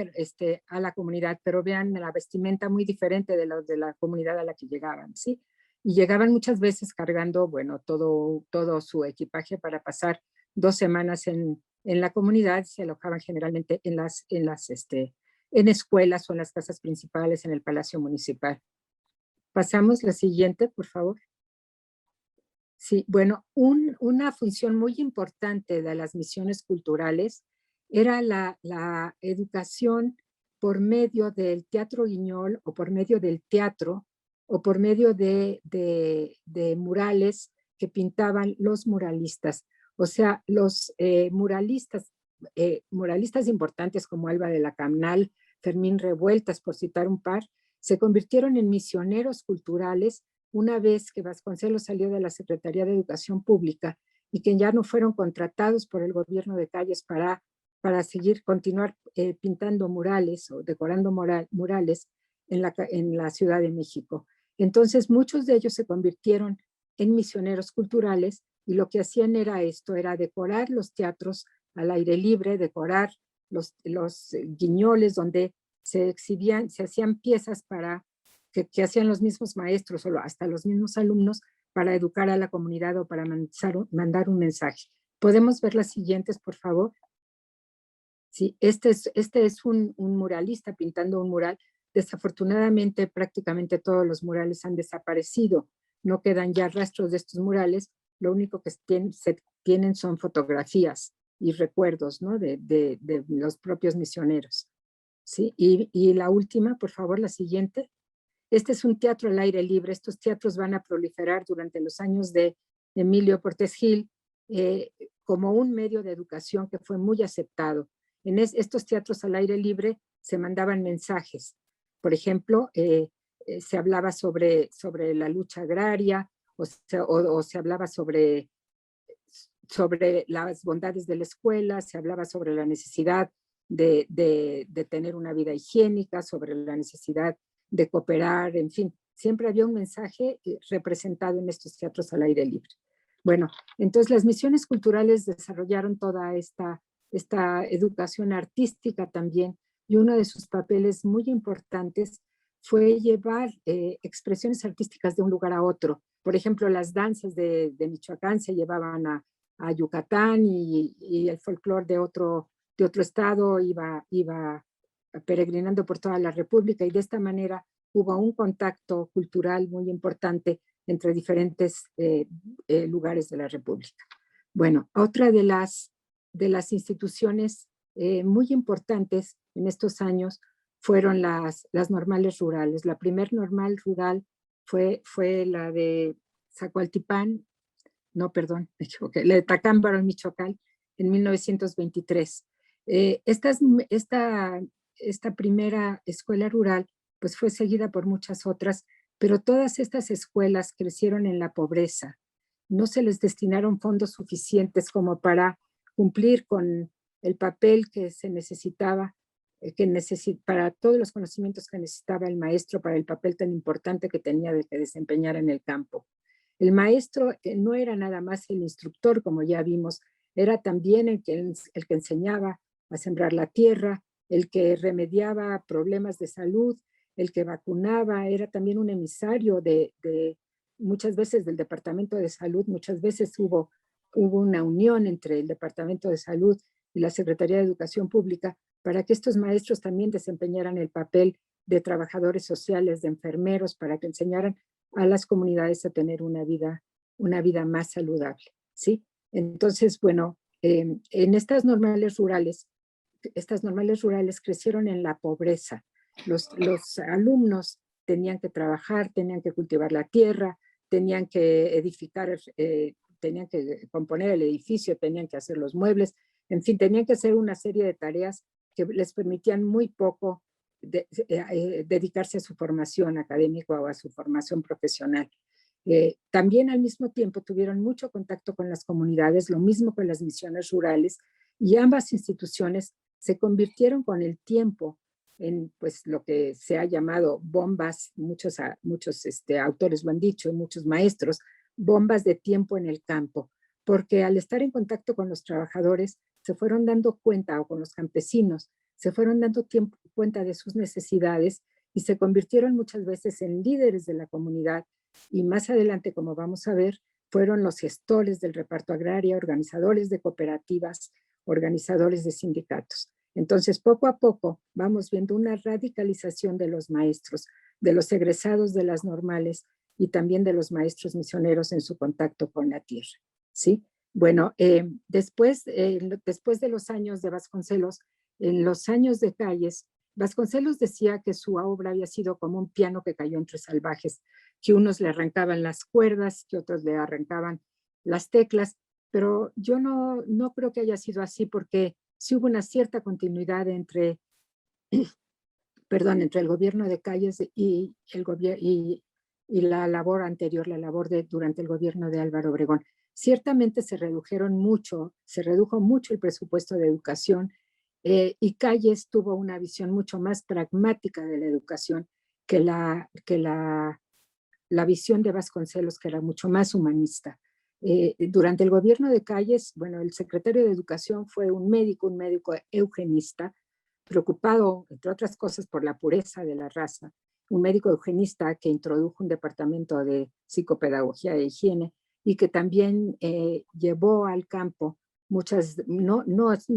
a la comunidad, pero vean la vestimenta muy diferente de la comunidad a la que llegaban, ¿sí? Y llegaban muchas veces cargando, bueno, todo su equipaje para pasar 2 semanas en la comunidad. Se alojaban generalmente en escuelas o en las casas principales, en el Palacio Municipal. Pasamos la siguiente, por favor. Sí, bueno, una función muy importante de las misiones culturales era la educación por medio del teatro guiñol o por medio del teatro o por medio de murales que pintaban los muralistas. O sea, los muralistas importantes como Alba de la Camnal, Fermín Revueltas, por citar un par, se convirtieron en misioneros culturales una vez que Vasconcelos salió de la Secretaría de Educación Pública y que ya no fueron contratados por el gobierno de Calles para continuar pintando murales o decorando murales en la Ciudad de México. Entonces, muchos de ellos se convirtieron en misioneros culturales y lo que hacían era decorar los teatros al aire libre, decorar los guiñoles donde se hacían piezas que hacían los mismos maestros o hasta los mismos alumnos para educar a la comunidad o para mandar un mensaje. ¿Podemos ver las siguientes, por favor? Sí, este es un muralista pintando un mural. Desafortunadamente, prácticamente todos los murales han desaparecido. No quedan ya rastros de estos murales. Lo único que se tienen son fotografías y recuerdos, ¿no? de los propios misioneros. ¿Sí? Y la última, por favor, la siguiente. Este es un teatro al aire libre. Estos teatros van a proliferar durante los años de Emilio Portes Gil como un medio de educación que fue muy aceptado. En estos teatros al aire libre se mandaban mensajes. Por ejemplo, se hablaba sobre la lucha agraria o se hablaba sobre las bondades de la escuela, se hablaba sobre la necesidad de tener una vida higiénica, sobre la necesidad de cooperar, en fin, siempre había un mensaje representado en estos teatros al aire libre. Bueno, entonces las misiones culturales desarrollaron toda esta educación artística también, y uno de sus papeles muy importantes fue llevar expresiones artísticas de un lugar a otro. Por ejemplo, las danzas de Michoacán se llevaban a Yucatán y el folclore de otro estado iba peregrinando por toda la República, y de esta manera hubo un contacto cultural muy importante entre diferentes lugares de la República. Bueno, otra de las instituciones muy importantes en estos años fueron las normales rurales. La primer normal rural fue la de Zacualtipán, no, perdón, me equivoqué, la de Tacámbaro, en Michoacán, en 1923. Esta primera escuela rural pues fue seguida por muchas otras, pero todas estas escuelas crecieron en la pobreza. No se les destinaron fondos suficientes como para cumplir con el papel que se necesitaba, para todos los conocimientos que necesitaba el maestro para el papel tan importante que tenía de que desempeñar en el campo. El maestro no era nada más el instructor, como ya vimos, era también el que enseñaba a sembrar la tierra, el que remediaba problemas de salud, el que vacunaba, era también un emisario de muchas veces del Departamento de Salud, muchas veces hubo una unión entre el Departamento de Salud y la Secretaría de Educación Pública para que estos maestros también desempeñaran el papel de trabajadores sociales, de enfermeros, para que enseñaran a las comunidades a tener una vida más saludable, ¿sí? Entonces, bueno, en estas normales rurales crecieron en la pobreza. Los alumnos tenían que trabajar, tenían que cultivar la tierra, tenían que edificar, tenían que componer el edificio, tenían que hacer los muebles, en fin, tenían que hacer una serie de tareas que les permitían muy poco dedicarse a su formación académica o a su formación profesional. También al mismo tiempo tuvieron mucho contacto con las comunidades, lo mismo con las misiones rurales, y ambas instituciones se convirtieron con el tiempo en pues, lo que se ha llamado bombas, muchos autores lo han dicho, y muchos maestros, bombas de tiempo en el campo, porque al estar en contacto con los trabajadores se fueron dando cuenta, o con los campesinos, se fueron dando cuenta de sus necesidades y se convirtieron muchas veces en líderes de la comunidad, y más adelante, como vamos a ver, fueron los gestores del reparto agrario, organizadores de cooperativas, organizadores de sindicatos. Entonces, poco a poco vamos viendo una radicalización de los maestros, de los egresados de las normales y también de los maestros misioneros en su contacto con la tierra, ¿sí? Bueno, después de los años de Vasconcelos, en los años de Calles, Vasconcelos decía que su obra había sido como un piano que cayó entre salvajes, que unos le arrancaban las cuerdas, que otros le arrancaban las teclas, pero yo no creo que haya sido así, porque sí hubo una cierta continuidad entre el gobierno de Calles y la labor anterior, durante el gobierno de Álvaro Obregón. Ciertamente se redujo mucho el presupuesto de educación, y Calles tuvo una visión mucho más pragmática de la educación que la visión de Vasconcelos, que era mucho más humanista. Durante el gobierno de Calles, bueno, el secretario de Educación fue un médico eugenista, preocupado, entre otras cosas, por la pureza de la raza, un médico eugenista que introdujo un departamento de psicopedagogía e higiene y que también llevó al campo no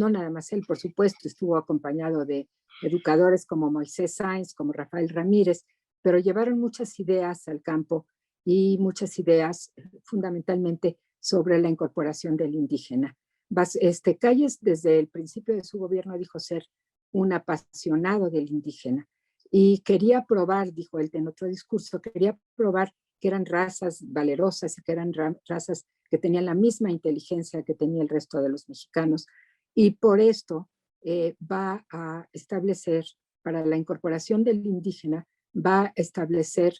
nada más él, por supuesto, estuvo acompañado de educadores como Moisés Sáenz, como Rafael Ramírez, pero llevaron muchas ideas al campo, y muchas ideas fundamentalmente sobre la incorporación del indígena. Calles desde el principio de su gobierno dijo ser un apasionado del indígena y quería probar, dijo él en otro discurso, quería probar que eran razas valerosas y que eran razas que tenían la misma inteligencia que tenía el resto de los mexicanos, y por esto va a establecer, para la incorporación del indígena, va a establecer,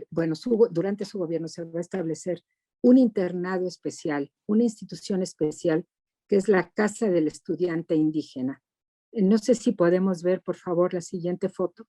durante su gobierno se va a establecer un internado especial, una institución especial, que es la Casa del Estudiante Indígena. No sé si podemos ver, por favor, la siguiente foto.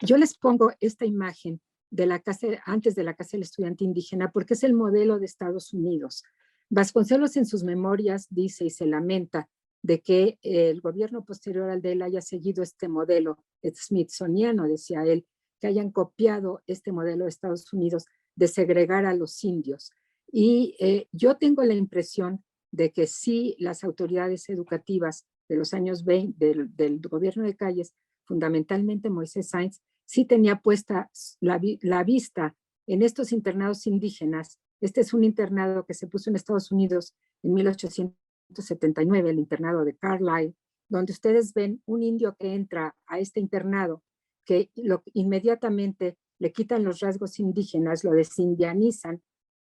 Yo les pongo esta imagen de la casa, antes de la Casa del Estudiante Indígena, porque es el modelo de Estados Unidos. Vasconcelos en sus memorias dice y se lamenta de que el gobierno posterior al de él haya seguido este modelo smithsoniano, decía él, que hayan copiado este modelo de Estados Unidos de segregar a los indios. Y yo tengo la impresión de que sí, las autoridades educativas de los años 20 del gobierno de Calles, fundamentalmente Moisés Sáenz, sí tenía puesta la vista en estos internados indígenas. Este es un internado que se puso en Estados Unidos en 1879, el internado de Carlisle, donde ustedes ven un indio que entra a este internado, que inmediatamente le quitan los rasgos indígenas, lo desindianizan,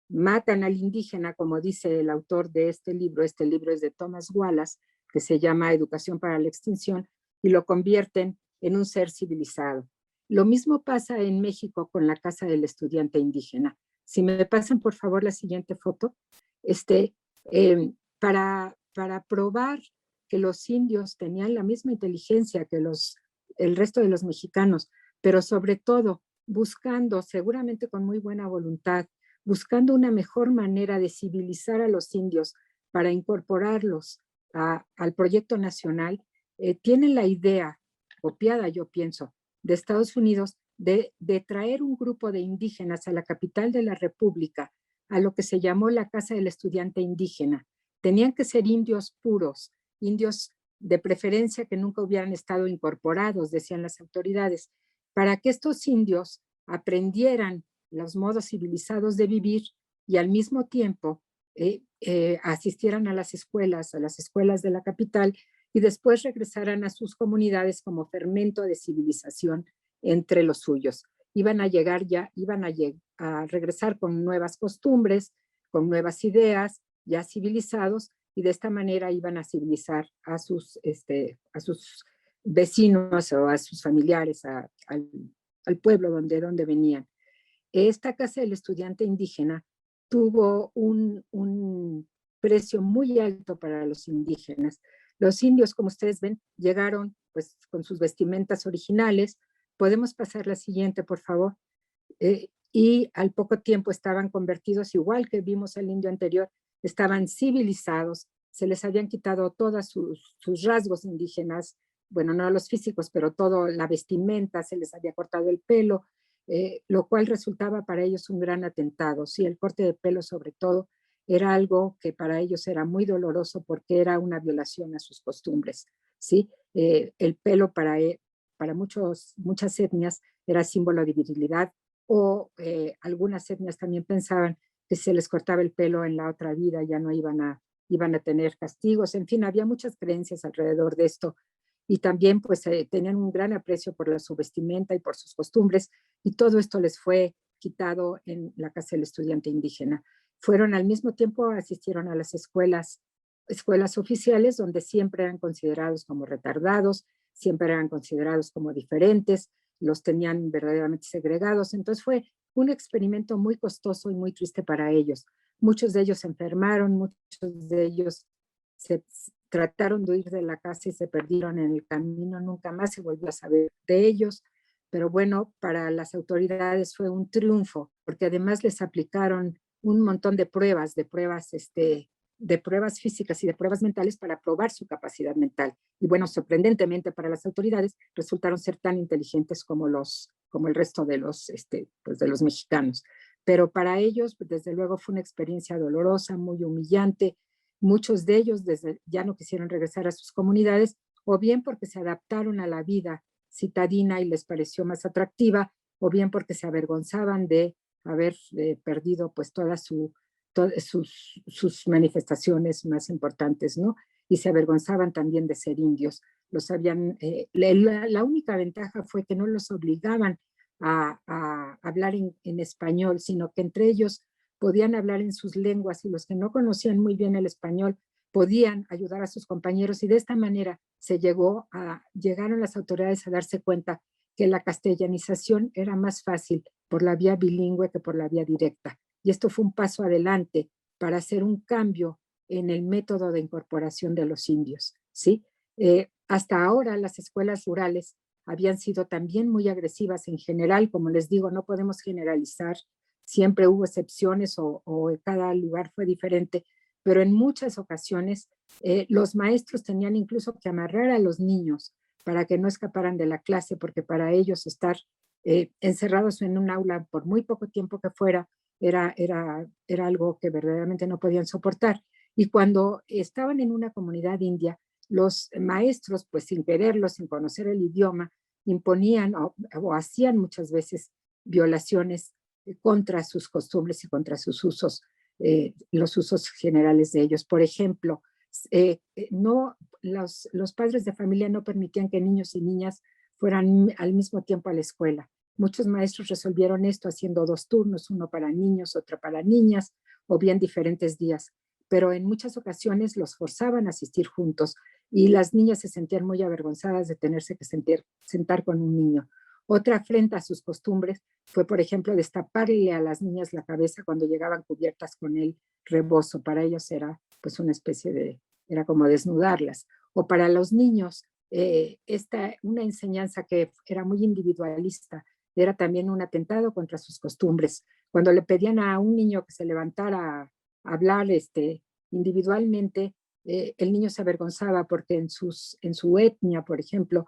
matan al indígena, como dice el autor de este libro es de Thomas Wallace, que se llama Educación para la Extinción, y lo convierten en un ser civilizado. Lo mismo pasa en México con la Casa del Estudiante Indígena. Si me pasan, por favor, la siguiente foto. Para probar que los indios tenían la misma inteligencia que el resto de los mexicanos, pero sobre todo buscando, seguramente con muy buena voluntad, buscando una mejor manera de civilizar a los indios para incorporarlos al proyecto nacional, tienen la idea, copiada yo pienso, de Estados Unidos, de traer un grupo de indígenas a la capital de la República, a lo que se llamó la Casa del Estudiante Indígena. Tenían que ser indios puros, indios de preferencia que nunca hubieran estado incorporados, decían las autoridades, para que estos indios aprendieran los modos civilizados de vivir y al mismo tiempo asistieran a las escuelas de la capital y después regresaran a sus comunidades como fermento de civilización entre los suyos. Iban a regresar con nuevas costumbres, con nuevas ideas, ya civilizados, y de esta manera iban a civilizar a sus vecinos o a sus familiares, al pueblo donde venían. Esta Casa del Estudiante Indígena tuvo un precio muy alto para los indígenas. Los indios, como ustedes ven, llegaron pues con sus vestimentas originales. Podemos pasar la siguiente, por favor. Y al poco tiempo estaban convertidos, igual que vimos al indio anterior, estaban civilizados, se les habían quitado todos sus rasgos indígenas, bueno, no los físicos, pero toda la vestimenta, se les había cortado el pelo, lo cual resultaba para ellos un gran atentado. Sí, el corte de pelo sobre todo era algo que para ellos era muy doloroso porque era una violación a sus costumbres. ¿Sí? El pelo para muchas etnias era símbolo de virilidad, o algunas etnias también pensaban que si se les cortaba el pelo en la otra vida ya no iban a tener castigos. En fin, había muchas creencias alrededor de esto y también pues tenían un gran aprecio por su vestimenta y por sus costumbres, y todo esto les fue quitado en la Casa del Estudiante Indígena. Fueron al mismo tiempo, asistieron a las escuelas oficiales, donde siempre eran considerados como retardados, siempre eran considerados como diferentes, los tenían verdaderamente segregados. Entonces fue un experimento muy costoso y muy triste para ellos. Muchos de ellos se enfermaron, muchos de ellos se trataron de huir de la casa y se perdieron en el camino, nunca más se volvió a saber de ellos. Pero bueno, para las autoridades fue un triunfo, porque además les aplicaron un montón de pruebas físicas y de pruebas mentales para probar su capacidad mental. Y bueno, sorprendentemente para las autoridades resultaron ser tan inteligentes como el resto de los mexicanos. Pero para ellos, desde luego, fue una experiencia dolorosa, muy humillante. Muchos de ellos ya no quisieron regresar a sus comunidades, o bien porque se adaptaron a la vida citadina y les pareció más atractiva, o bien porque se avergonzaban de haber perdido pues todas sus manifestaciones más importantes, ¿no? Y se avergonzaban también de ser indios. La única ventaja fue que no los obligaban a hablar en español, sino que entre ellos podían hablar en sus lenguas, y los que no conocían muy bien el español podían ayudar a sus compañeros, y de esta manera llegaron las autoridades a darse cuenta que la castellanización era más fácil por la vía bilingüe que por la vía directa. Y esto fue un paso adelante para hacer un cambio en el método de incorporación de los indios, ¿sí? Hasta ahora las escuelas rurales habían sido también muy agresivas en general. Como les digo, no podemos generalizar, siempre hubo excepciones o cada lugar fue diferente, pero en muchas ocasiones los maestros tenían incluso que amarrar a los niños para que no escaparan de la clase, porque para ellos estar encerrados en un aula por muy poco tiempo que fuera era algo que verdaderamente no podían soportar. Y cuando estaban en una comunidad india, los maestros, pues sin quererlo, sin conocer el idioma, imponían o hacían muchas veces violaciones contra sus costumbres y contra sus usos, los usos generales de ellos. Por ejemplo, los padres de familia no permitían que niños y niñas fueran al mismo tiempo a la escuela. Muchos maestros resolvieron esto haciendo 2 turnos, uno para niños, otro para niñas, o bien diferentes días. Pero en muchas ocasiones los forzaban a asistir juntos y las niñas se sentían muy avergonzadas de tenerse que sentar con un niño. Otra afrenta a sus costumbres fue, por ejemplo, destaparle a las niñas la cabeza cuando llegaban cubiertas con el rebozo. Para ellos era pues una especie de, era como desnudarlas. O para los niños, una enseñanza que era muy individualista, era también un atentado contra sus costumbres. Cuando le pedían a un niño que se levantara a hablar individualmente, el niño se avergonzaba porque en su etnia, por ejemplo,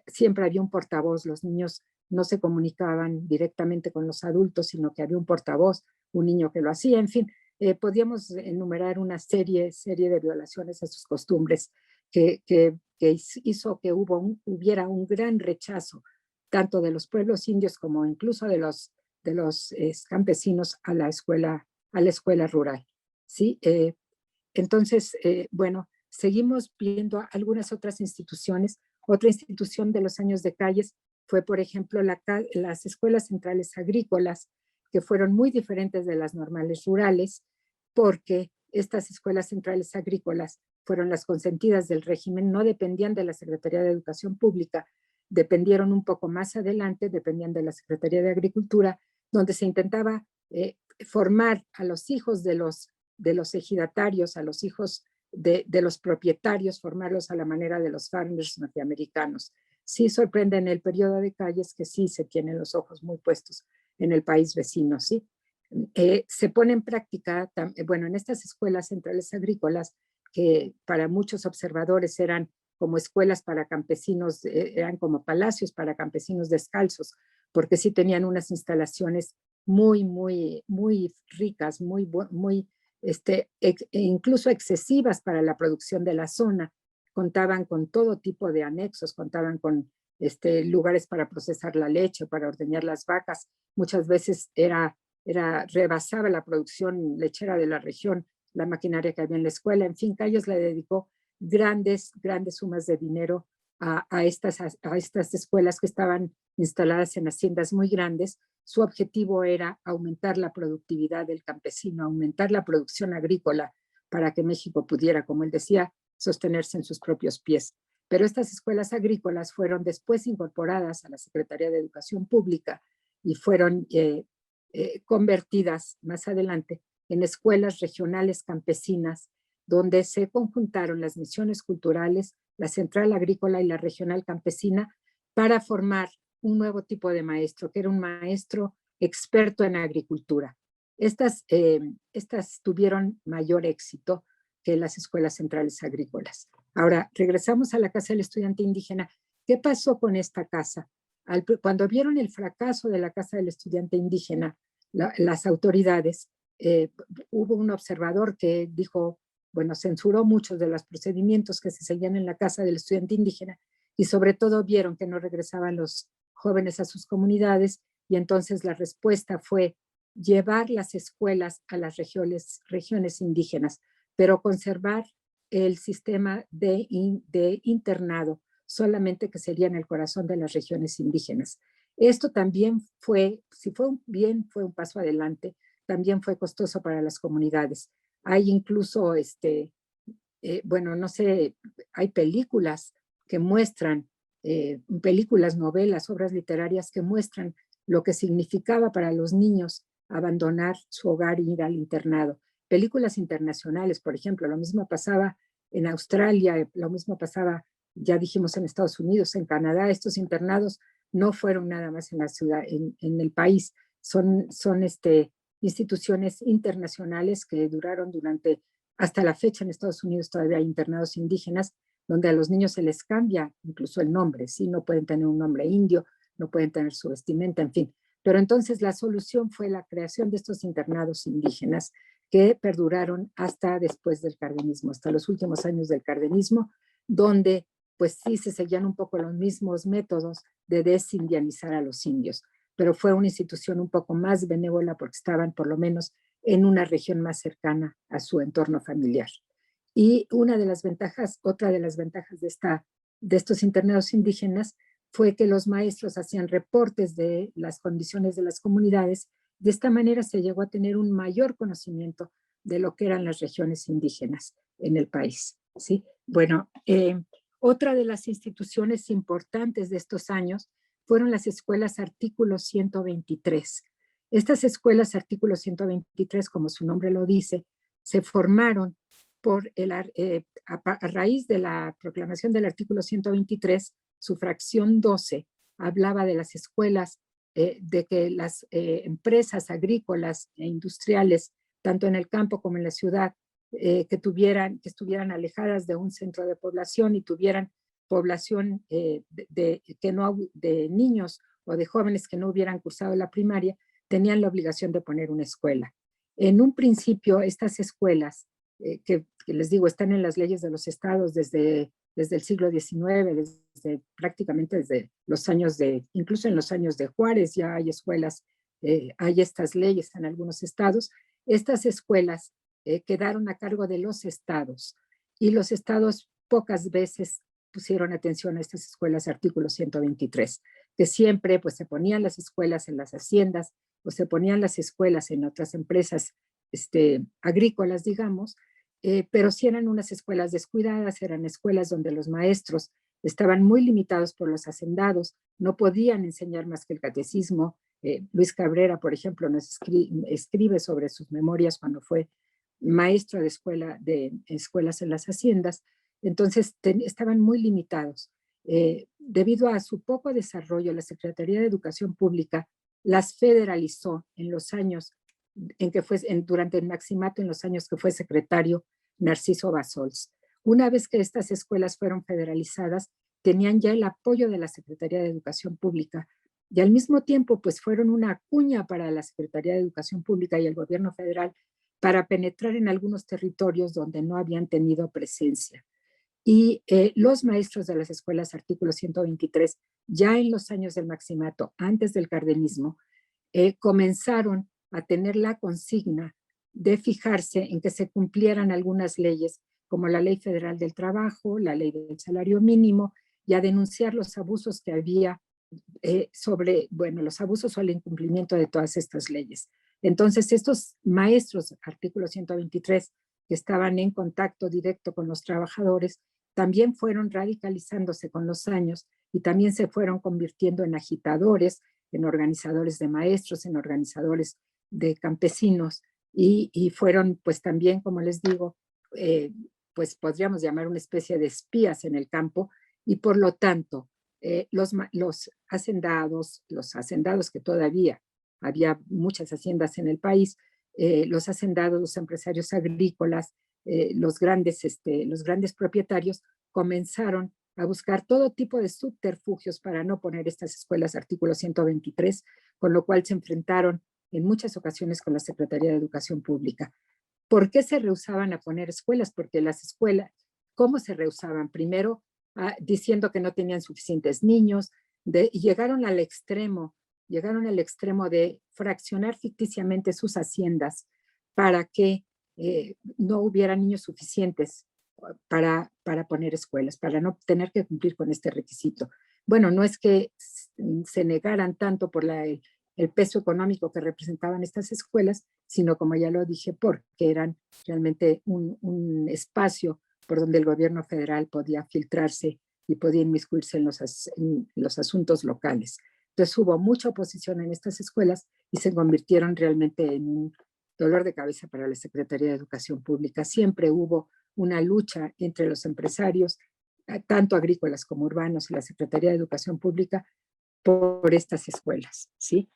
siempre había un portavoz. Los niños no se comunicaban directamente con los adultos, sino que había un portavoz, un niño que lo hacía. En fin, podíamos enumerar una serie de violaciones a sus costumbres que hizo que hubiera un gran rechazo tanto de los pueblos indios como incluso de los campesinos a la escuela rural. ¿Sí? Entonces, bueno, seguimos viendo algunas otras instituciones. Otra institución de los años de Calles fue, por ejemplo, las escuelas centrales agrícolas, que fueron muy diferentes de las normales rurales, porque estas escuelas centrales agrícolas fueron las consentidas del régimen, no dependían de la Secretaría de Educación Pública, dependieron un poco más adelante, dependían de la Secretaría de Agricultura, donde se intentaba formar a los hijos de los ejidatarios, a los hijos de los propietarios, formarlos a la manera de los farmers norteamericanos. Sí sorprende en el periodo de Calles que sí se tienen los ojos muy puestos en el país vecino, ¿sí? Se pone en práctica, bueno, en estas escuelas centrales agrícolas, que para muchos observadores eran como escuelas para campesinos, eran como palacios para campesinos descalzos, porque sí tenían unas instalaciones muy ricas, incluso excesivas para la producción de la zona. Contaban con todo tipo de anexos, contaban con lugares para procesar la leche, para ordeñar las vacas. Muchas veces rebasaba la producción lechera de la región la maquinaria que había en la escuela. En fin, Calles le dedicó grandes sumas de dinero a estas escuelas que estaban instaladas en haciendas muy grandes. Su objetivo era aumentar la productividad del campesino, aumentar la producción agrícola para que México pudiera, como él decía, sostenerse en sus propios pies. Pero estas escuelas agrícolas fueron después incorporadas a la Secretaría de Educación Pública y fueron convertidas más adelante en escuelas regionales campesinas, donde se conjuntaron las misiones culturales, la central agrícola y la regional campesina para formar un nuevo tipo de maestro, que era un maestro experto en agricultura. Estas tuvieron mayor éxito que las escuelas centrales agrícolas. Ahora, regresamos a la Casa del Estudiante Indígena. ¿Qué pasó con esta casa? Cuando vieron el fracaso de la Casa del Estudiante Indígena, las autoridades, hubo un observador que dijo, bueno, censuró muchos de los procedimientos que se seguían en la Casa del Estudiante Indígena y sobre todo vieron que no regresaban los jóvenes a sus comunidades y entonces la respuesta fue llevar las escuelas a las regiones indígenas, pero conservar el sistema de internado, solamente que sería en el corazón de las regiones indígenas. Esto también fue, si fue fue un paso adelante, también fue costoso para las comunidades. Hay incluso, bueno, no sé, hay películas que muestran, películas, novelas, obras literarias que muestran lo que significaba para los niños abandonar su hogar y ir al internado. Películas internacionales, por ejemplo, lo mismo pasaba en Australia, lo mismo pasaba, ya dijimos, en Estados Unidos, en Canadá. Estos internados no fueron nada más en la ciudad, en el país, son instituciones internacionales que duraron hasta la fecha. En Estados Unidos todavía hay internados indígenas donde a los niños se les cambia incluso el nombre, ¿sí? No pueden tener un nombre indio, no pueden tener su vestimenta, en fin. Pero entonces la solución fue la creación de estos internados indígenas que perduraron hasta después del cardenismo, hasta los últimos años del cardenismo, donde pues sí se seguían un poco los mismos métodos de desindianizar a los indios, pero fue una institución un poco más benévola porque estaban por lo menos en una región más cercana a su entorno familiar. Y otra de las ventajas de estos internados indígenas fue que los maestros hacían reportes de las condiciones de las comunidades. De esta manera se llegó a tener un mayor conocimiento de lo que eran las regiones indígenas en el país, ¿sí? Bueno, otra de las instituciones importantes de estos años fueron las escuelas Artículo 123. Estas escuelas Artículo 123, como su nombre lo dice, se formaron a raíz de la proclamación del Artículo 123, su fracción 12 hablaba de las escuelas, de que las empresas agrícolas e industriales, tanto en el campo como en la ciudad, que estuvieran alejadas de un centro de población y tuvieran población de niños o de jóvenes que no hubieran cursado la primaria, tenían la obligación de poner una escuela. En un principio, estas escuelas, que les digo, están en las leyes de los estados desde el siglo XIX, prácticamente desde los años incluso en los años de Juárez ya hay escuelas, hay estas leyes en algunos estados. Estas escuelas quedaron a cargo de los estados y los estados pocas veces pusieron atención a estas escuelas Artículo 123, que siempre pues se ponían las escuelas en las haciendas o se ponían las escuelas en otras empresas agrícolas, digamos, pero sí eran unas escuelas descuidadas, eran escuelas donde los maestros estaban muy limitados por los hacendados, no podían enseñar más que el catecismo. Luis Cabrera, por ejemplo, nos escribe sobre sus memorias cuando fue maestro de escuelas en las haciendas. Entonces estaban muy limitados. Debido a su poco desarrollo, la Secretaría de Educación Pública las federalizó en los años en que durante el maximato, en los años que fue secretario Narciso Basols. Una vez que estas escuelas fueron federalizadas, tenían ya el apoyo de la Secretaría de Educación Pública y al mismo tiempo pues fueron una cuña para la Secretaría de Educación Pública y el gobierno federal para penetrar en algunos territorios donde no habían tenido presencia. Y los maestros de las escuelas Artículo 123, ya en los años del maximato, antes del cardenismo, comenzaron a tener la consigna de fijarse en que se cumplieran algunas leyes, como la Ley Federal del Trabajo, la Ley del Salario Mínimo, y a denunciar los abusos que había los abusos o el incumplimiento de todas estas leyes. Entonces, estos maestros, Artículo 123, que estaban en contacto directo con los trabajadores, también fueron radicalizándose con los años y también se fueron convirtiendo en agitadores, en organizadores de maestros, en organizadores de campesinos y fueron pues también, como les digo, pues podríamos llamar una especie de espías en el campo y por lo tanto los hacendados que todavía había muchas haciendas en el país, los hacendados, los empresarios agrícolas, los grandes propietarios comenzaron a buscar todo tipo de subterfugios para no poner estas escuelas Artículo 123, con lo cual se enfrentaron en muchas ocasiones con la Secretaría de Educación Pública. ¿Por qué se rehusaban a poner escuelas? Porque las escuelas, ¿cómo se rehusaban? Primero, diciendo que no tenían suficientes niños, llegaron al extremo de fraccionar ficticiamente sus haciendas para que no hubiera niños suficientes para poner escuelas, para no tener que cumplir con este requisito. Bueno, no es que se negaran tanto por el peso económico que representaban estas escuelas, sino como ya lo dije, porque eran realmente un espacio por donde el gobierno federal podía filtrarse y podía inmiscuirse en los asuntos locales. Entonces hubo mucha oposición en estas escuelas y se convirtieron realmente en un dolor de cabeza para la Secretaría de Educación Pública. Siempre hubo una lucha entre los empresarios, tanto agrícolas como urbanos, y la Secretaría de Educación Pública por estas escuelas, ¿sí?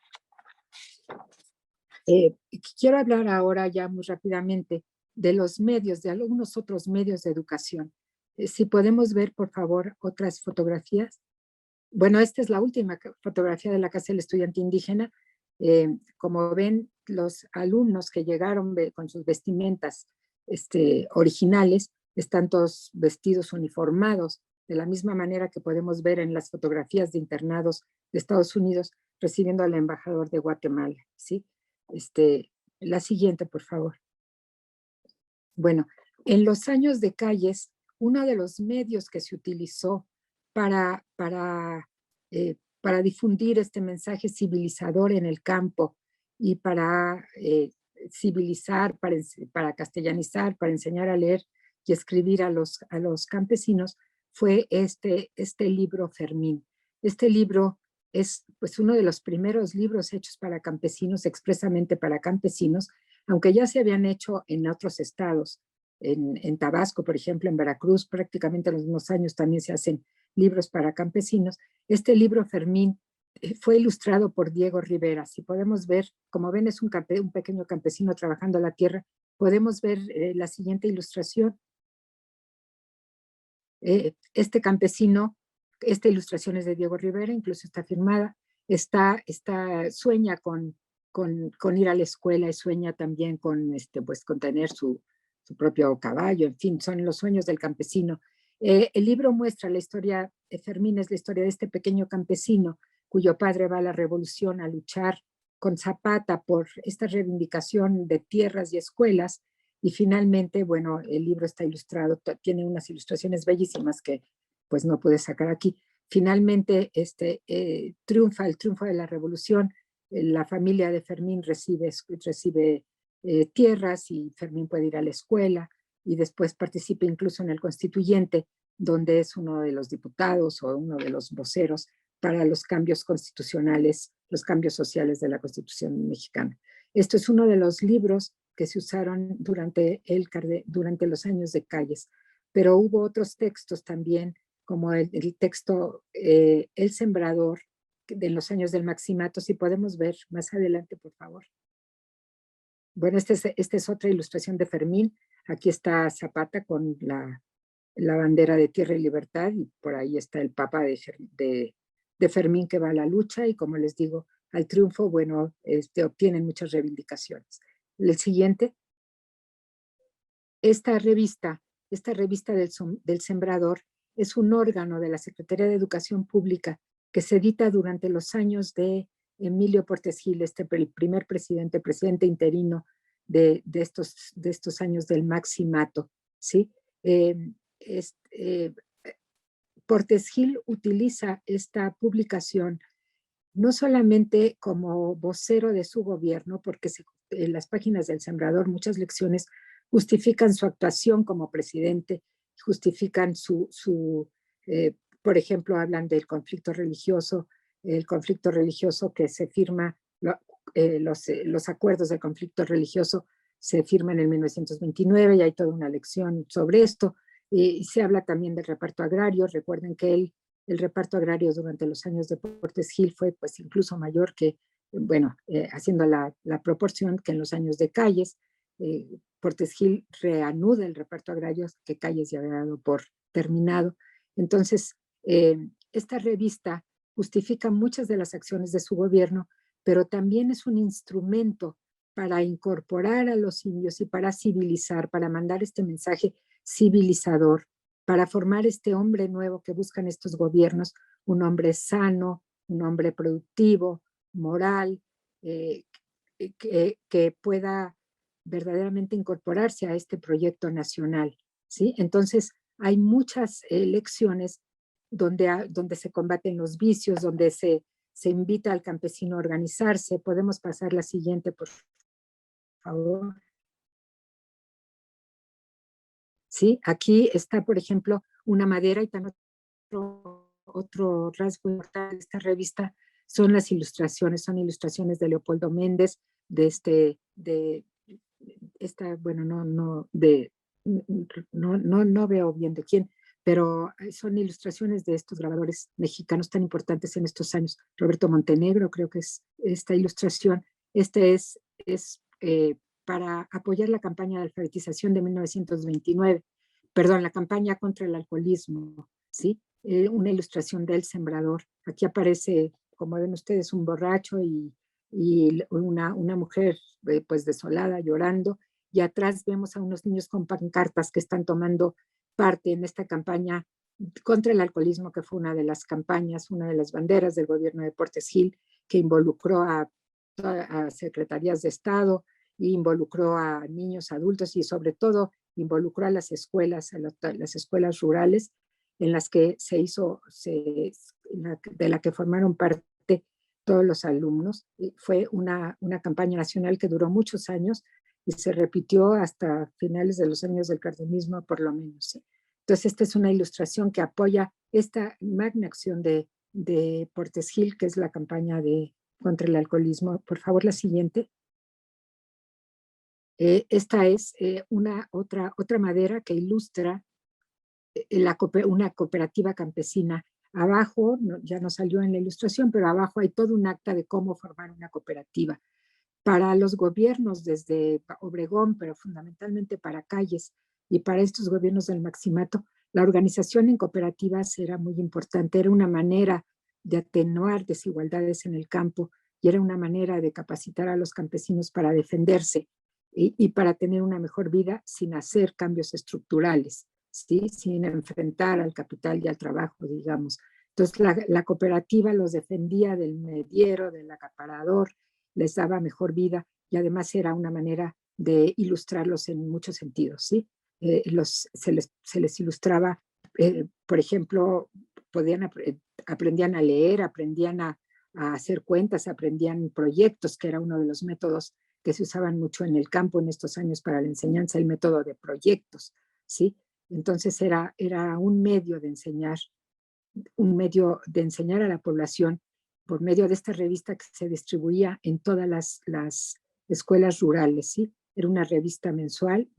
Quiero hablar ahora ya muy rápidamente de los medios, de algunos otros medios de educación. Si podemos ver, por favor, otras fotografías. Bueno, esta es la última fotografía de la Casa del Estudiante Indígena. Como ven, los alumnos que llegaron con sus vestimentas originales están todos vestidos uniformados, de la misma manera que podemos ver en las fotografías de internados de Estados Unidos recibiendo al embajador de Guatemala, ¿sí? La siguiente, por favor. Bueno, en los años de Calles, uno de los medios que se utilizó para para difundir este mensaje civilizador en el campo y para civilizar, para castellanizar, para enseñar a leer y escribir a los campesinos, fue este libro Fermín. Este libro es pues uno de los primeros libros hechos para campesinos, expresamente para campesinos, aunque ya se habían hecho en otros estados, en Tabasco, por ejemplo, en Veracruz, prácticamente en los mismos años también se hacen libros para campesinos. Este libro Fermín fue ilustrado por Diego Rivera. Si podemos ver, como ven, es un pequeño campesino trabajando la tierra. Podemos ver la siguiente ilustración. Este campesino, esta ilustración es de Diego Rivera, incluso está firmada, sueña con ir a la escuela y sueña también pues, con tener su propio caballo, en fin, son los sueños del campesino. El libro muestra la historia, Fermín es la historia de este pequeño campesino cuyo padre va a la revolución a luchar con Zapata por esta reivindicación de tierras y escuelas, y finalmente, bueno, el libro está ilustrado, tiene unas ilustraciones bellísimas que pues no pude sacar aquí. Finalmente triunfa el triunfo de la revolución, la familia de Fermín recibe tierras y Fermín puede ir a la escuela y después participa incluso en el constituyente, donde es uno de los diputados o uno de los voceros para los cambios constitucionales, los cambios sociales de la Constitución mexicana. Esto es uno de los libros que se usaron durante los años de Calles, pero hubo otros textos también, como el texto El Sembrador, de los años del Maximato, si podemos ver más adelante, por favor. Bueno, esta es otra ilustración de Fermín. Aquí está Zapata con la bandera de Tierra y Libertad, y por ahí está el Papa de Fermín que va a la lucha, y como les digo, al triunfo, bueno, obtienen muchas reivindicaciones. El siguiente. Esta revista del Sembrador es un órgano de la Secretaría de Educación Pública que se edita durante los años de Emilio Portes Gil, el primer presidente interino de estos años del Maximato, ¿sí? Portes Gil utiliza esta publicación no solamente como vocero de su gobierno, porque en las páginas del Sembrador muchas lecciones justifican su actuación como presidente, justifican por ejemplo, hablan del conflicto religioso, el conflicto religioso que se firma, los acuerdos del conflicto religioso se firman en 1929 y hay toda una lección sobre esto. Y se habla también del reparto agrario. Recuerden que el reparto agrario durante los años de Portes Gil fue pues incluso mayor que, bueno, haciendo la proporción que en los años de Calles. Portes Gil reanuda el reparto agrario que Calles ya había dado por terminado. Entonces, esta revista justifica muchas de las acciones de su gobierno, pero también es un instrumento para incorporar a los indios y para civilizar, para mandar este mensaje civilizador, para formar este hombre nuevo que buscan estos gobiernos, un hombre sano, un hombre productivo, moral, que pueda verdaderamente incorporarse a este proyecto nacional, ¿sí? Entonces, hay muchas lecciones donde se combaten los vicios, donde se invita al campesino a organizarse. Podemos pasar la siguiente, por favor. ¿Sí? Aquí está, por ejemplo, una madera, y también otro rasgo importante de esta revista son las ilustraciones, son ilustraciones de Leopoldo Méndez, bueno, no veo bien de quién, pero son ilustraciones de estos grabadores mexicanos tan importantes en estos años. Roberto Montenegro, creo que es esta ilustración. Es para apoyar la campaña de alfabetización de 1929, perdón, la campaña contra el alcoholismo, ¿sí? Una ilustración del Sembrador. Aquí aparece, como ven ustedes, un borracho y una mujer pues desolada, llorando, y atrás vemos a unos niños con pancartas que están tomando parte en esta campaña contra el alcoholismo, que fue una de las campañas, una de las banderas del gobierno de Portes Gil, que involucró a secretarías de Estado, e involucró a niños, adultos, y sobre todo involucró a las escuelas, las escuelas rurales, en las que se de la que formaron parte todos los alumnos. Fue una campaña nacional que duró muchos años y se repitió hasta finales de los años del cardenismo, por lo menos. ¿Sí? Entonces, esta es una ilustración que apoya esta magna acción de Portes Gil, que es la campaña contra el alcoholismo. Por favor, la siguiente. Esta es otra madera que ilustra una cooperativa campesina. Abajo, ya no salió en la ilustración, pero abajo hay todo un acta de cómo formar una cooperativa. Para los gobiernos desde Obregón, pero fundamentalmente para Calles y para estos gobiernos del Maximato, la organización en cooperativas era muy importante, era una manera de atenuar desigualdades en el campo y era una manera de capacitar a los campesinos para defenderse y para tener una mejor vida sin hacer cambios estructurales, ¿sí? Sin enfrentar al capital y al trabajo, digamos. Entonces la cooperativa los defendía del mediero, del acaparador, les daba mejor vida y además era una manera de ilustrarlos en muchos sentidos, ¿sí? Se les ilustraba, por ejemplo, aprendían a leer, aprendían a hacer cuentas, aprendían proyectos, que era uno de los métodos que se usaban mucho en el campo en estos años para la enseñanza, el método de proyectos, ¿sí? Entonces era un medio de enseñar a la población por medio de esta revista que se distribuía en todas las escuelas rurales, ¿sí? Era una revista mensual,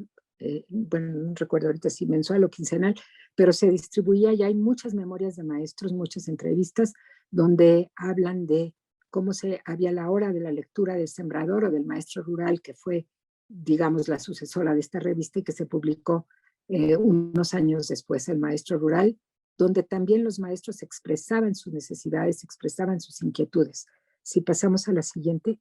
bueno, no recuerdo ahorita si mensual o quincenal, pero se distribuía y hay muchas memorias de maestros, muchas entrevistas donde hablan de cómo había la hora de la lectura del sembrador o del maestro rural, que fue, digamos, la sucesora de esta revista y que se publicó unos años después, el maestro rural, donde también los maestros expresaban sus necesidades, expresaban sus inquietudes. Si pasamos a la siguiente.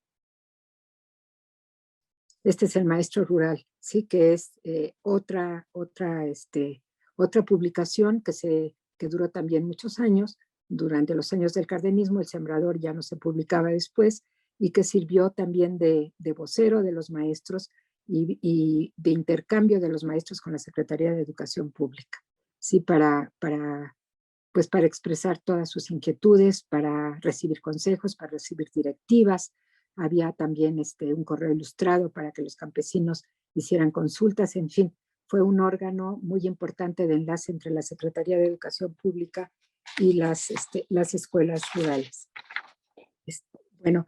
Este es el maestro rural, ¿sí? Que es otra publicación que duró también muchos años. Durante los años del cardenismo, el sembrador ya no se publicaba después y que sirvió también de vocero de los maestros y de intercambio de los maestros con la Secretaría de Educación Pública, ¿sí? Para expresar todas sus inquietudes, para recibir consejos, para recibir directivas. Había también un correo ilustrado para que los campesinos hicieran consultas. En fin, fue un órgano muy importante de enlace entre la Secretaría de Educación Pública y las escuelas rurales. Bueno,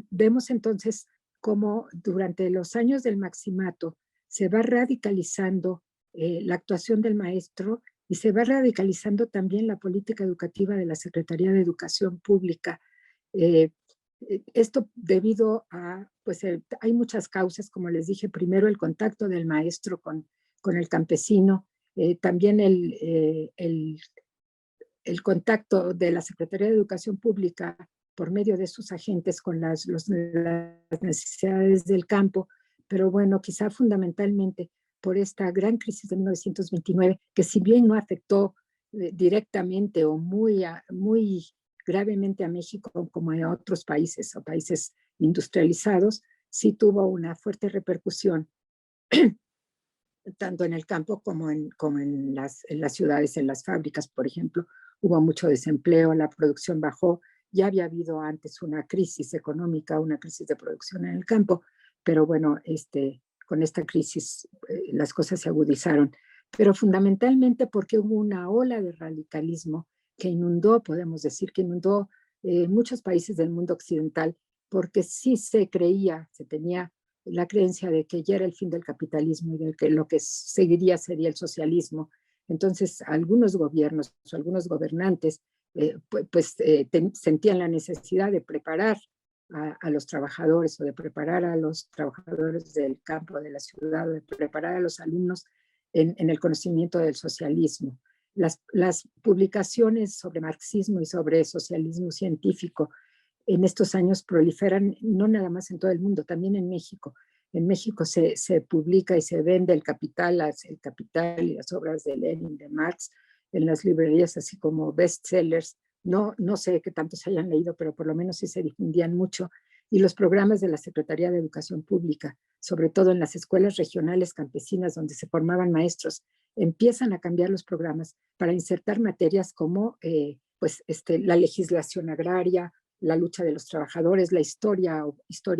vemos entonces cómo durante los años del Maximato se va radicalizando la actuación del maestro y se va radicalizando también la política educativa de la Secretaría de Educación Pública. Esto debido a, hay muchas causas, como les dije, primero el contacto del maestro con el campesino, también el contacto de la Secretaría de Educación Pública por medio de sus agentes con las necesidades del campo, pero bueno, quizá fundamentalmente por esta gran crisis de 1929, que si bien no afectó directamente o muy gravemente a México como a otros países o países industrializados, sí tuvo una fuerte repercusión tanto en el campo como en las ciudades, en las fábricas, por ejemplo. Hubo mucho desempleo, la producción bajó, ya había habido antes una crisis económica, una crisis de producción en el campo, pero bueno, con esta crisis las cosas se agudizaron. Pero fundamentalmente porque hubo una ola de radicalismo que inundó, podemos decir, que inundó muchos países del mundo occidental, porque sí se creía, se tenía la creencia de que ya era el fin del capitalismo y de que lo que seguiría sería el socialismo. Entonces, algunos gobiernos o algunos gobernantes sentían la necesidad de preparar a los trabajadores o de preparar a los trabajadores del campo, de la ciudad, o de preparar a los alumnos en el conocimiento del socialismo. Las publicaciones sobre marxismo y sobre socialismo científico en estos años proliferan no nada más en todo el mundo, también en México. En México se publica y se vende el Capital y las obras de Lenin, de Marx, en las librerías así como bestsellers. No sé qué tanto se hayan leído, pero por lo menos sí se difundían mucho. Y los programas de la Secretaría de Educación Pública, sobre todo en las escuelas regionales campesinas donde se formaban maestros, empiezan a cambiar los programas para insertar materias como la legislación agraria, la lucha de los trabajadores, la historia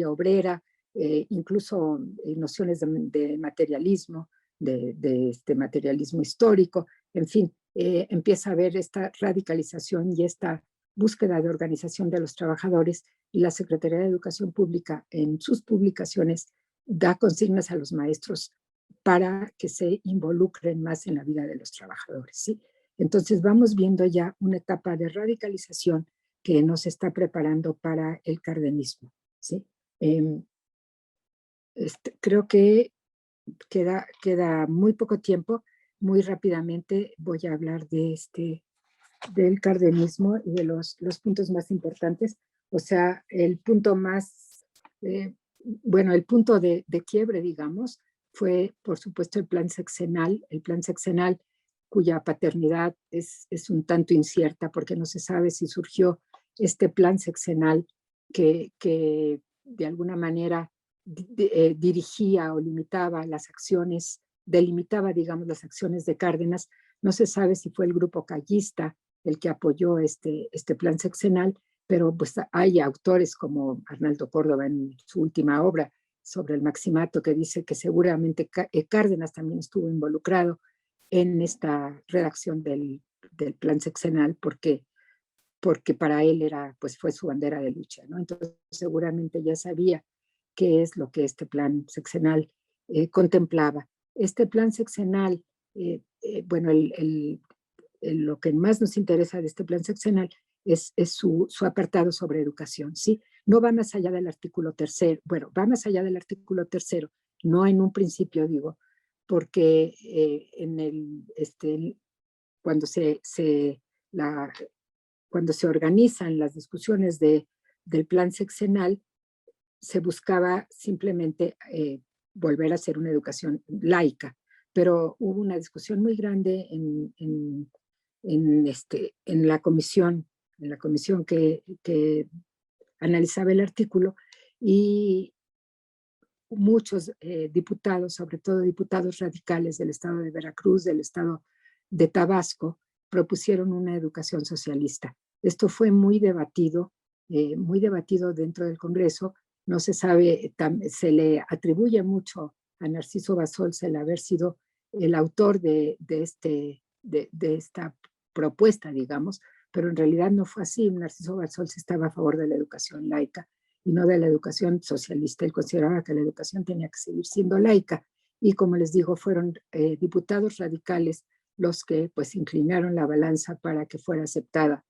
obrera, incluso nociones de materialismo, de materialismo histórico, en fin, empieza a haber esta radicalización y esta búsqueda de organización de los trabajadores, y la Secretaría de Educación Pública en sus publicaciones da consignas a los maestros para que se involucren más en la vida de los trabajadores, ¿sí? Entonces vamos viendo ya una etapa de radicalización que nos está preparando para el cardenismo, ¿sí? Creo que queda muy poco tiempo. Muy rápidamente voy a hablar del cardenismo y de los puntos más importantes. O sea, el punto más, el punto de quiebre, digamos, fue, por supuesto, el plan sexenal cuya paternidad es un tanto incierta, porque no se sabe si surgió este plan sexenal que de alguna manera dirigía o limitaba las acciones, delimitaba, digamos, las acciones de Cárdenas. No se sabe si fue el grupo callista el que apoyó este plan sexenal, pero pues hay autores como Arnaldo Córdoba en su última obra sobre el Maximato, que dice que seguramente Cárdenas también estuvo involucrado en esta redacción del plan sexenal, porque para él fue su bandera de lucha, ¿no? Entonces seguramente ya sabía qué es lo que este plan sexenal contemplaba. Este plan sexenal, lo que más nos interesa de este plan sexenal es su apartado sobre educación, ¿sí? No va más allá del artículo tercero, va más allá del artículo tercero, no en un principio, digo, porque cuando cuando se organizan las discusiones del plan sexenal, se buscaba simplemente volver a hacer una educación laica, pero hubo una discusión muy grande en la comisión que analizaba el artículo, y muchos diputados, sobre todo diputados radicales del estado de Veracruz, del estado de Tabasco, propusieron una educación socialista. Esto fue muy debatido dentro del Congreso. No se sabe, se le atribuye mucho a Narciso Bassols el haber sido el autor de esta propuesta, digamos, pero en realidad no fue así. Narciso Bassols estaba a favor de la educación laica y no de la educación socialista. Él consideraba que la educación tenía que seguir siendo laica, y como les digo, fueron diputados radicales los que pues inclinaron la balanza para que fuera aceptada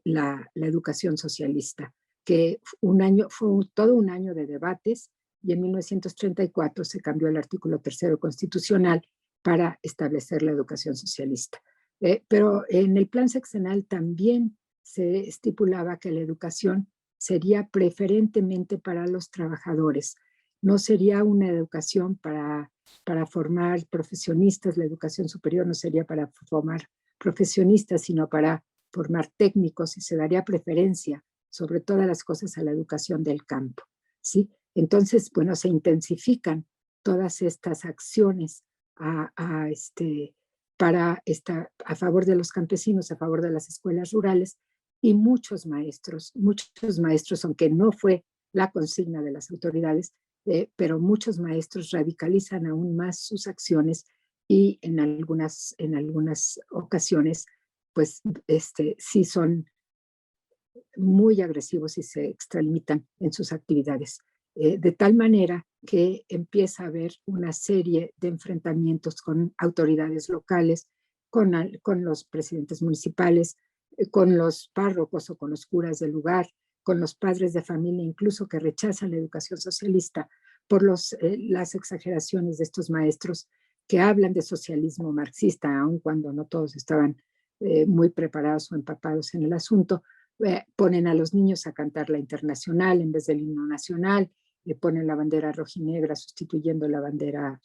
la educación socialista, que fue todo un año de debates, y en 1934 se cambió el artículo tercero constitucional para establecer la educación socialista. Pero en el plan sexenal también se estipulaba que la educación sería preferentemente para los trabajadores. No sería una educación para formar profesionistas, la educación superior no sería para formar profesionistas, sino para formar técnicos, y se daría preferencia sobre todas las cosas a la educación del campo, ¿sí? Entonces, bueno, se intensifican todas estas acciones a favor de los campesinos, a favor de las escuelas rurales, y muchos maestros, aunque no fue la consigna de las autoridades, pero muchos maestros radicalizan aún más sus acciones, y en algunas ocasiones, pues sí son muy agresivos y se extralimitan en sus actividades. De tal manera que empieza a haber una serie de enfrentamientos con autoridades locales, con los presidentes municipales, con los párrocos o con los curas del lugar, con los padres de familia, incluso, que rechazan la educación socialista por las exageraciones de estos maestros que hablan de socialismo marxista, aun cuando no todos estaban muy preparados o empapados en el asunto. Ponen a los niños a cantar la Internacional en vez del himno nacional, ponen la bandera rojinegra sustituyendo la bandera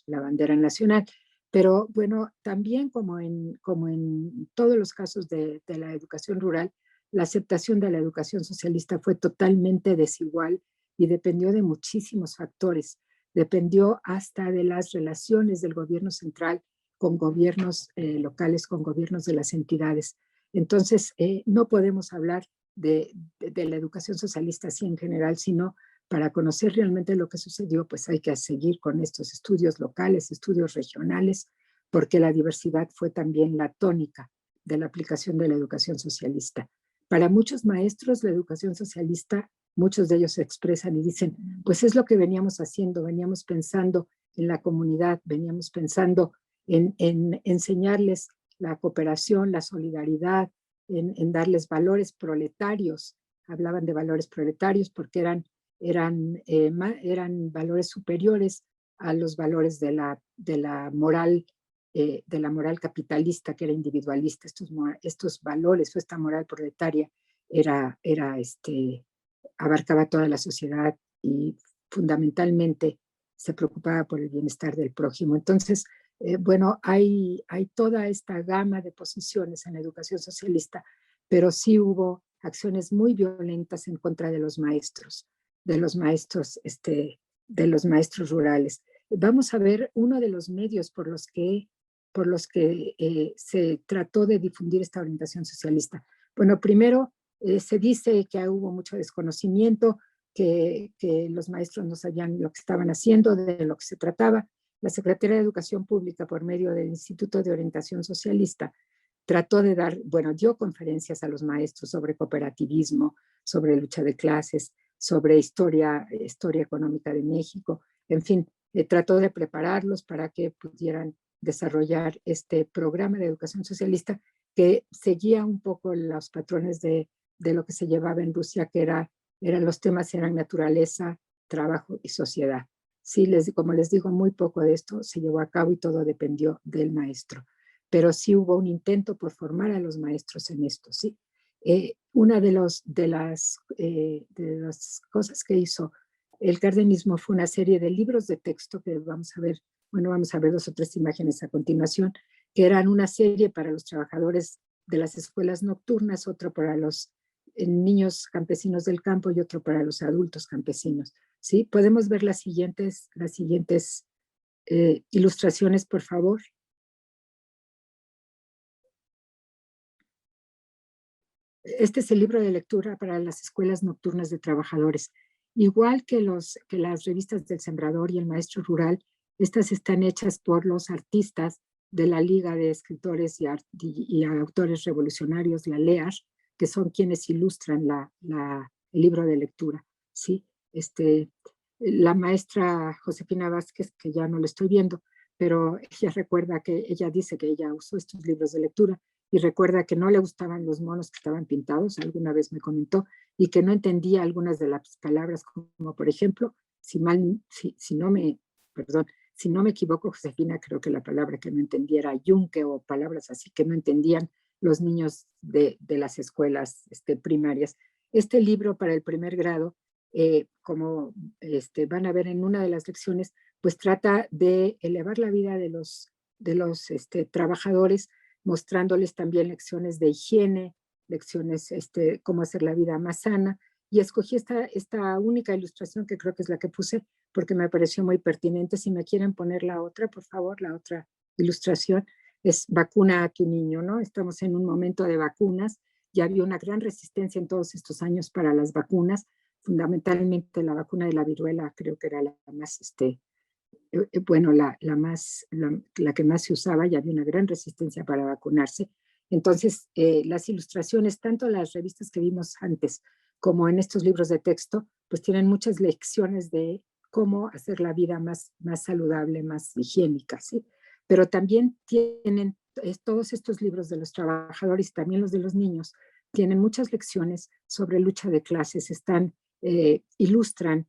nacional. Pero bueno, también como en todos los casos de la educación rural, la aceptación de la educación socialista fue totalmente desigual y dependió de muchísimos factores. Dependió hasta de las relaciones del gobierno central con gobiernos locales, con gobiernos de las entidades. Entonces, no podemos hablar de la educación socialista así en general, sino para conocer realmente lo que sucedió, pues hay que seguir con estos estudios locales, estudios regionales, porque la diversidad fue también la tónica de la aplicación de la educación socialista. Para muchos maestros, la educación socialista, muchos de ellos se expresan y dicen, pues es lo que veníamos haciendo, veníamos pensando en la comunidad, veníamos pensando en enseñarles la cooperación, la solidaridad, en darles valores proletarios. Hablaban de valores proletarios porque eran valores superiores a los valores de la moral capitalista, que era individualista. Estos valores o esta moral proletaria abarcaba toda la sociedad y fundamentalmente se preocupaba por el bienestar del prójimo. Entonces, bueno, hay toda esta gama de posiciones en la educación socialista, pero sí hubo acciones muy violentas en contra de los maestros, de los maestros rurales. Vamos a ver uno de los medios por los que se trató de difundir esta orientación socialista. Bueno, primero se dice que hubo mucho desconocimiento, que los maestros no sabían lo que estaban haciendo, de lo que se trataba. La Secretaría de Educación Pública, por medio del Instituto de Orientación Socialista, trató de dio conferencias a los maestros sobre cooperativismo, sobre lucha de clases, sobre historia económica de México, en fin, trató de prepararlos para que pudieran desarrollar este programa de educación socialista que seguía un poco los patrones de lo que se llevaba en Rusia, que los temas eran naturaleza, trabajo y sociedad. Sí, como les digo, muy poco de esto se llevó a cabo y todo dependió del maestro. Pero sí hubo un intento por formar a los maestros en esto, ¿sí? Una de las cosas que hizo el cardenismo fue una serie de libros de texto que vamos a ver 2 o 3 imágenes a continuación, que eran una serie para los trabajadores de las escuelas nocturnas, otro para los niños campesinos del campo y otro para los adultos campesinos. ¿Sí? Podemos ver las siguientes ilustraciones, por favor. Este es el libro de lectura para las escuelas nocturnas de trabajadores. Igual que las revistas del Sembrador y el Maestro Rural, estas están hechas por los artistas de la Liga de Escritores y Autores Revolucionarios, la LEAR, que son quienes ilustran el libro de lectura. ¿Sí? La maestra Josefina Vázquez, que ya no la estoy viendo, pero ella dice que ella usó estos libros de lectura y recuerda que no le gustaban los monos que estaban pintados, alguna vez me comentó, y que no entendía algunas de las palabras, como por ejemplo, si no me equivoco, Josefina, creo que la palabra que no entendía era yunque o palabras así que no entendían los niños de las escuelas primarias. Este libro para el primer grado, como van a ver en una de las lecciones, pues trata de elevar la vida de los trabajadores, mostrándoles también lecciones de higiene, lecciones cómo hacer la vida más sana. Y escogí esta única ilustración, que creo que es la que puse, porque me pareció muy pertinente. Si me quieren poner la otra, por favor, la otra ilustración, es vacuna a tu niño, ¿no? Estamos en un momento de vacunas, ya había una gran resistencia en todos estos años para las vacunas, fundamentalmente la vacuna de la viruela, creo que era la más bueno, la que más se usaba, y había una gran resistencia para vacunarse. Entonces, las ilustraciones, tanto las revistas que vimos antes como en estos libros de texto, pues tienen muchas lecciones de cómo hacer la vida más saludable, más higiénica, ¿sí? Pero también tienen todos estos libros de los trabajadores y también los de los niños, tienen muchas lecciones sobre lucha de clases, ilustran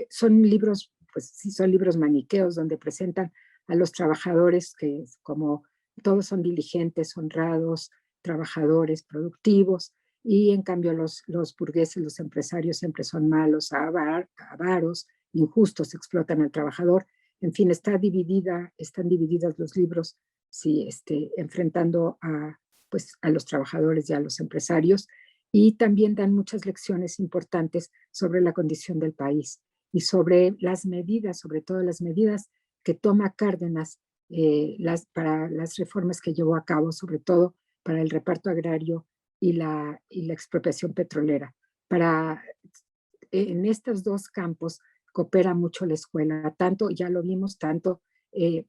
son libros, pues sí, son libros maniqueos donde presentan a los trabajadores que como todos son diligentes, honrados, trabajadores, productivos, y en cambio los burgueses, los empresarios siempre son malos, avaros, injustos, explotan al trabajador. En fin, están divididos los libros, sí, enfrentando a los trabajadores y a los empresarios, y también dan muchas lecciones importantes sobre la condición del país y sobre las medidas, sobre todo las medidas que toma Cárdenas para las reformas que llevó a cabo, sobre todo para el reparto agrario y la expropiación petrolera. En estos dos campos coopera mucho la escuela, tanto, ya lo vimos, tanto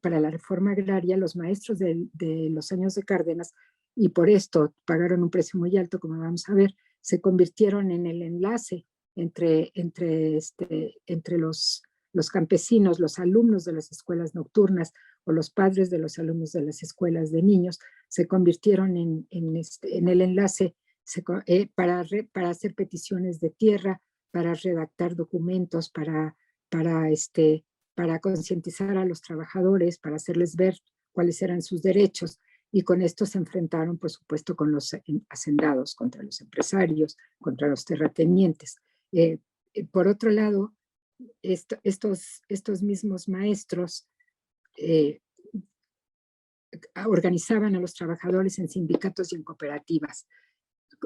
para la reforma agraria, los maestros de los años de Cárdenas, y por esto pagaron un precio muy alto, como vamos a ver, se convirtieron en el enlace entre los campesinos, los alumnos de las escuelas nocturnas o los padres de los alumnos de las escuelas de niños, se convirtieron en el enlace para hacer peticiones de tierra, para redactar documentos, para concientizar a los trabajadores, para hacerles ver cuáles eran sus derechos. Y con esto se enfrentaron, por supuesto, con los hacendados, contra los empresarios, contra los terratenientes. Por otro lado, estos mismos maestros organizaban a los trabajadores en sindicatos y en cooperativas,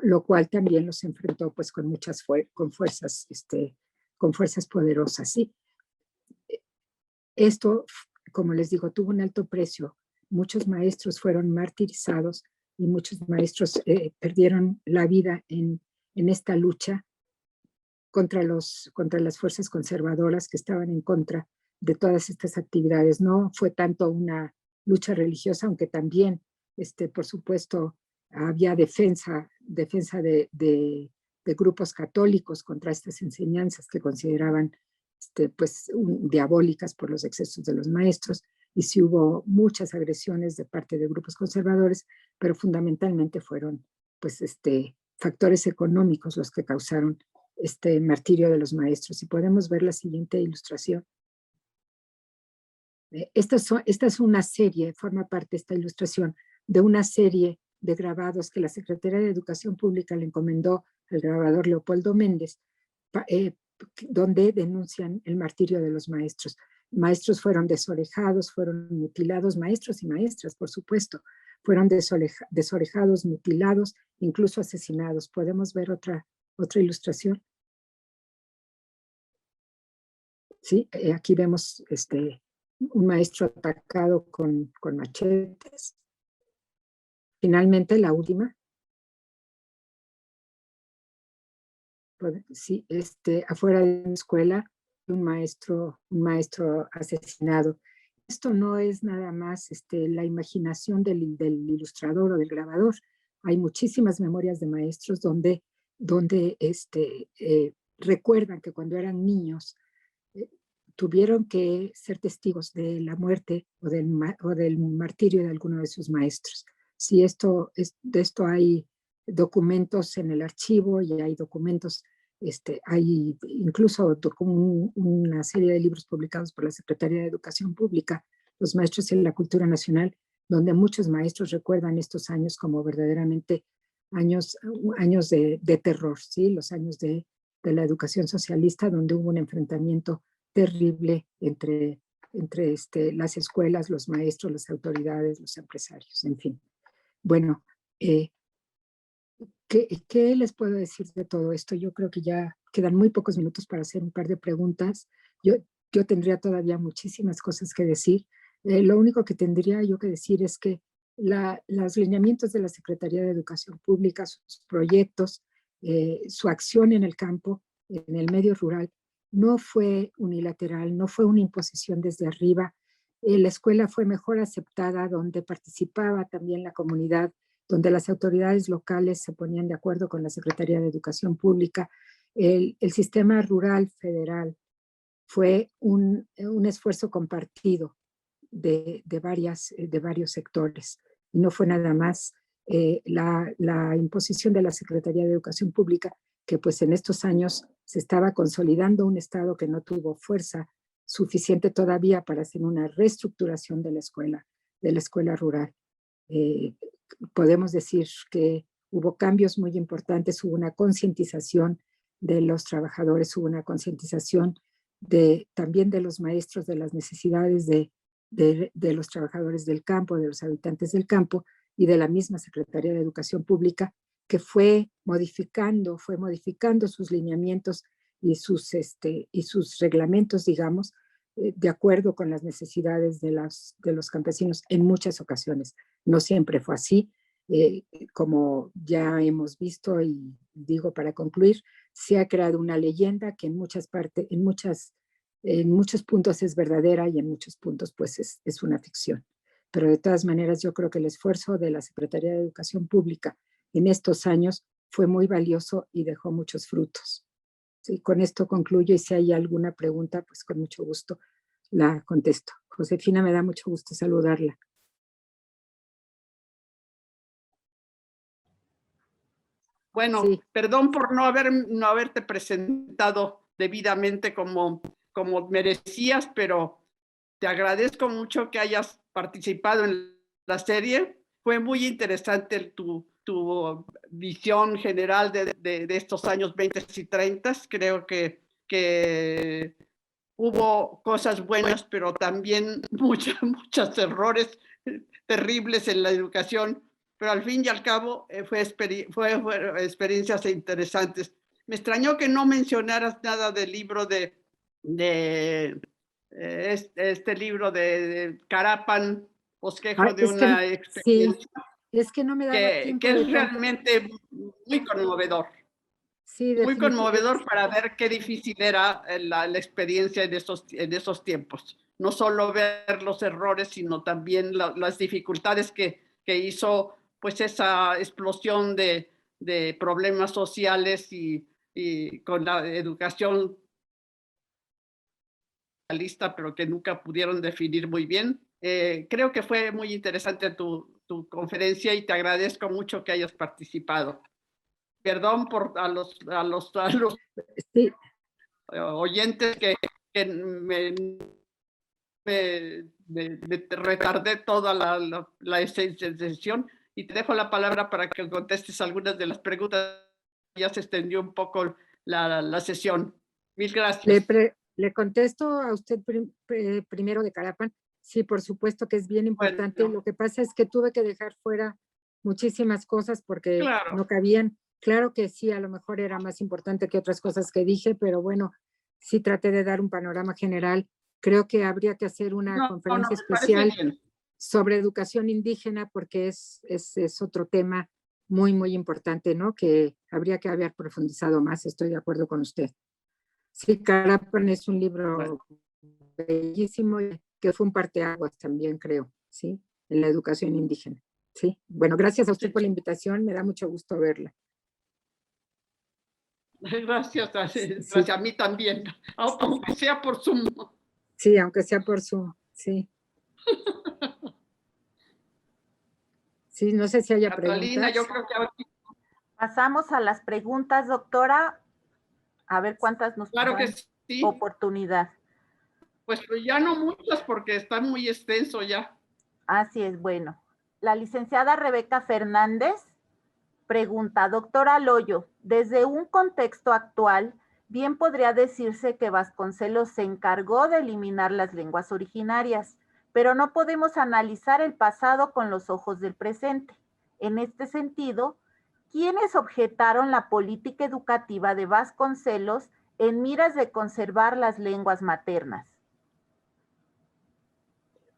lo cual también los enfrentó pues con fuerzas poderosas. ¿Sí? Esto, como les digo, tuvo un alto precio. Muchos maestros fueron martirizados y muchos maestros perdieron la vida en esta lucha contra las fuerzas conservadoras que estaban en contra de todas estas actividades. No fue tanto una lucha religiosa, aunque también, por supuesto, había defensa de grupos católicos contra estas enseñanzas que consideraban diabólicas por los excesos de los maestros, y sí hubo muchas agresiones de parte de grupos conservadores, pero fundamentalmente fueron factores económicos los que causaron este martirio de los maestros. Y podemos ver la siguiente ilustración. Esta es una serie, forma parte esta ilustración de una serie de grabados que la Secretaría de Educación Pública le encomendó al grabador Leopoldo Méndez, donde denuncian el martirio de los maestros. Maestros fueron desorejados, fueron mutilados, maestros y maestras, por supuesto, fueron desorejados, mutilados, incluso asesinados. ¿Podemos ver otra ilustración? Sí, aquí vemos un maestro atacado con machetes. Finalmente, la última. Sí, afuera de la escuela, un maestro asesinado. Esto no es nada más la imaginación del ilustrador o del grabador. Hay muchísimas memorias de maestros donde recuerdan que cuando eran niños tuvieron que ser testigos de la muerte o del martirio de alguno de sus maestros. Sí, de esto hay documentos en el archivo y hay documentos, hay incluso una serie de libros publicados por la Secretaría de Educación Pública, Los Maestros y la Cultura Nacional, donde muchos maestros recuerdan estos años como verdaderamente años de terror, ¿sí? Los años de la educación socialista, donde hubo un enfrentamiento terrible entre las escuelas, los maestros, las autoridades, los empresarios, en fin. Bueno, ¿qué les puedo decir de todo esto? Yo creo que ya quedan muy pocos minutos para hacer un par de preguntas. Yo tendría todavía muchísimas cosas que decir. Lo único que tendría yo que decir es que los lineamientos de la Secretaría de Educación Pública, sus proyectos, su acción en el campo, en el medio rural, no fue unilateral, no fue una imposición desde arriba. La escuela fue mejor aceptada, donde participaba también la comunidad, donde las autoridades locales se ponían de acuerdo con la Secretaría de Educación Pública. El sistema rural federal fue un esfuerzo compartido de varios sectores, y no fue nada más la imposición de la Secretaría de Educación Pública, que pues en estos años se estaba consolidando un Estado que no tuvo fuerza suficiente todavía para hacer una reestructuración de la escuela rural. Podemos decir que hubo cambios muy importantes, hubo una concientización de los trabajadores, hubo una concientización también de los maestros de las necesidades de los trabajadores del campo, de los habitantes del campo, y de la misma Secretaría de Educación Pública, que fue modificando sus lineamientos y sus reglamentos, digamos, de acuerdo con las necesidades de los campesinos en muchas ocasiones. No siempre fue así. Como ya hemos visto, y digo para concluir, se ha creado una leyenda que en muchas partes, en muchos puntos es verdadera y en muchos puntos pues es una ficción. Pero de todas maneras yo creo que el esfuerzo de la Secretaría de Educación Pública en estos años fue muy valioso y dejó muchos frutos. Sí, con esto concluyo, y si hay alguna pregunta, pues con mucho gusto la contesto. Josefina, me da mucho gusto saludarla. Bueno, sí. Perdón por no haberte presentado debidamente como merecías, pero te agradezco mucho que hayas participado en la serie. Fue muy interesante tu visión general de estos años 20 y 30. Creo que hubo cosas buenas, pero también muchos errores terribles en la educación, pero al fin y al cabo fueron experiencias interesantes. Me extrañó que no mencionaras nada del libro este libro de Carapan, bosquejo de una experiencia. Sí, es que no me daba tiempo que es realmente muy conmovedor. Sí, muy conmovedor para ver qué difícil era la experiencia en esos tiempos. No solo ver los errores, sino también las dificultades que hizo pues esa explosión de problemas sociales y con la educación lista, pero que nunca pudieron definir muy bien. Creo que fue muy interesante tu conferencia y te agradezco mucho que hayas participado. Perdón a los sí. oyentes que me retardé toda la sesión, y te dejo la palabra para que contestes algunas de las preguntas. Ya se extendió un poco la sesión. Mil gracias. Le contesto a usted primero de Carapan. Sí, por supuesto que es bien importante. Bueno. Lo que pasa es que tuve que dejar fuera muchísimas cosas porque no cabían. Claro que sí, a lo mejor era más importante que otras cosas que dije, pero bueno, sí traté de dar un panorama general. Creo que habría que hacer una conferencia especial sobre educación indígena, porque es otro tema muy, muy importante, ¿no? Que habría que haber profundizado más. Estoy de acuerdo con usted. Sí, Carapan es un libro bellísimo, que fue un parteaguas también, creo, ¿sí? En la educación indígena. Sí, bueno, gracias a usted por la invitación, me da mucho gusto verla. Gracias a mí también, aunque sea por Zoom. Sí, aunque sea por Zoom, sí. Sí, no sé si haya preguntas. Yo creo que... Pasamos a las preguntas, doctora. A ver cuántas nos dan que sí. Oportunidad. Pues ya no muchas porque está muy extenso ya. Así es, bueno. La licenciada Rebeca Fernández pregunta, doctora Loyo, desde un contexto actual, bien podría decirse que Vasconcelos se encargó de eliminar las lenguas originarias, pero no podemos analizar el pasado con los ojos del presente. En este sentido, ¿quiénes objetaron la política educativa de Vasconcelos en miras de conservar las lenguas maternas?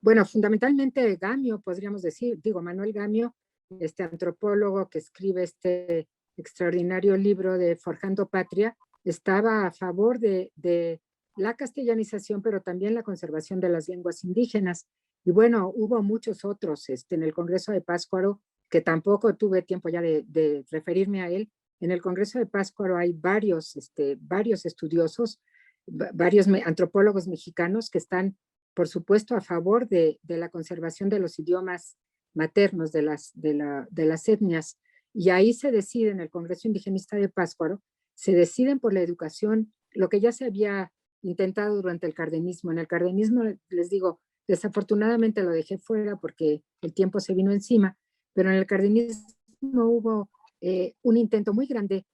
Bueno, fundamentalmente Gamio, podríamos decir, Manuel Gamio, este antropólogo que escribe este extraordinario libro de Forjando Patria, estaba a favor de la castellanización, pero también la conservación de las lenguas indígenas. Y bueno, hubo muchos otros en el Congreso de Pátzcuaro, que tampoco tuve tiempo ya de referirme a él. En el Congreso de Pátzcuaro hay varios estudiosos, varios antropólogos mexicanos que están, por supuesto, a favor de la conservación de los idiomas maternos de las etnias. Y ahí se decide, en el Congreso Indigenista de Pátzcuaro, se deciden por la educación, lo que ya se había intentado durante el cardenismo. En el cardenismo, les digo, desafortunadamente lo dejé fuera porque el tiempo se vino encima, pero en el cardenismo hubo un intento muy grande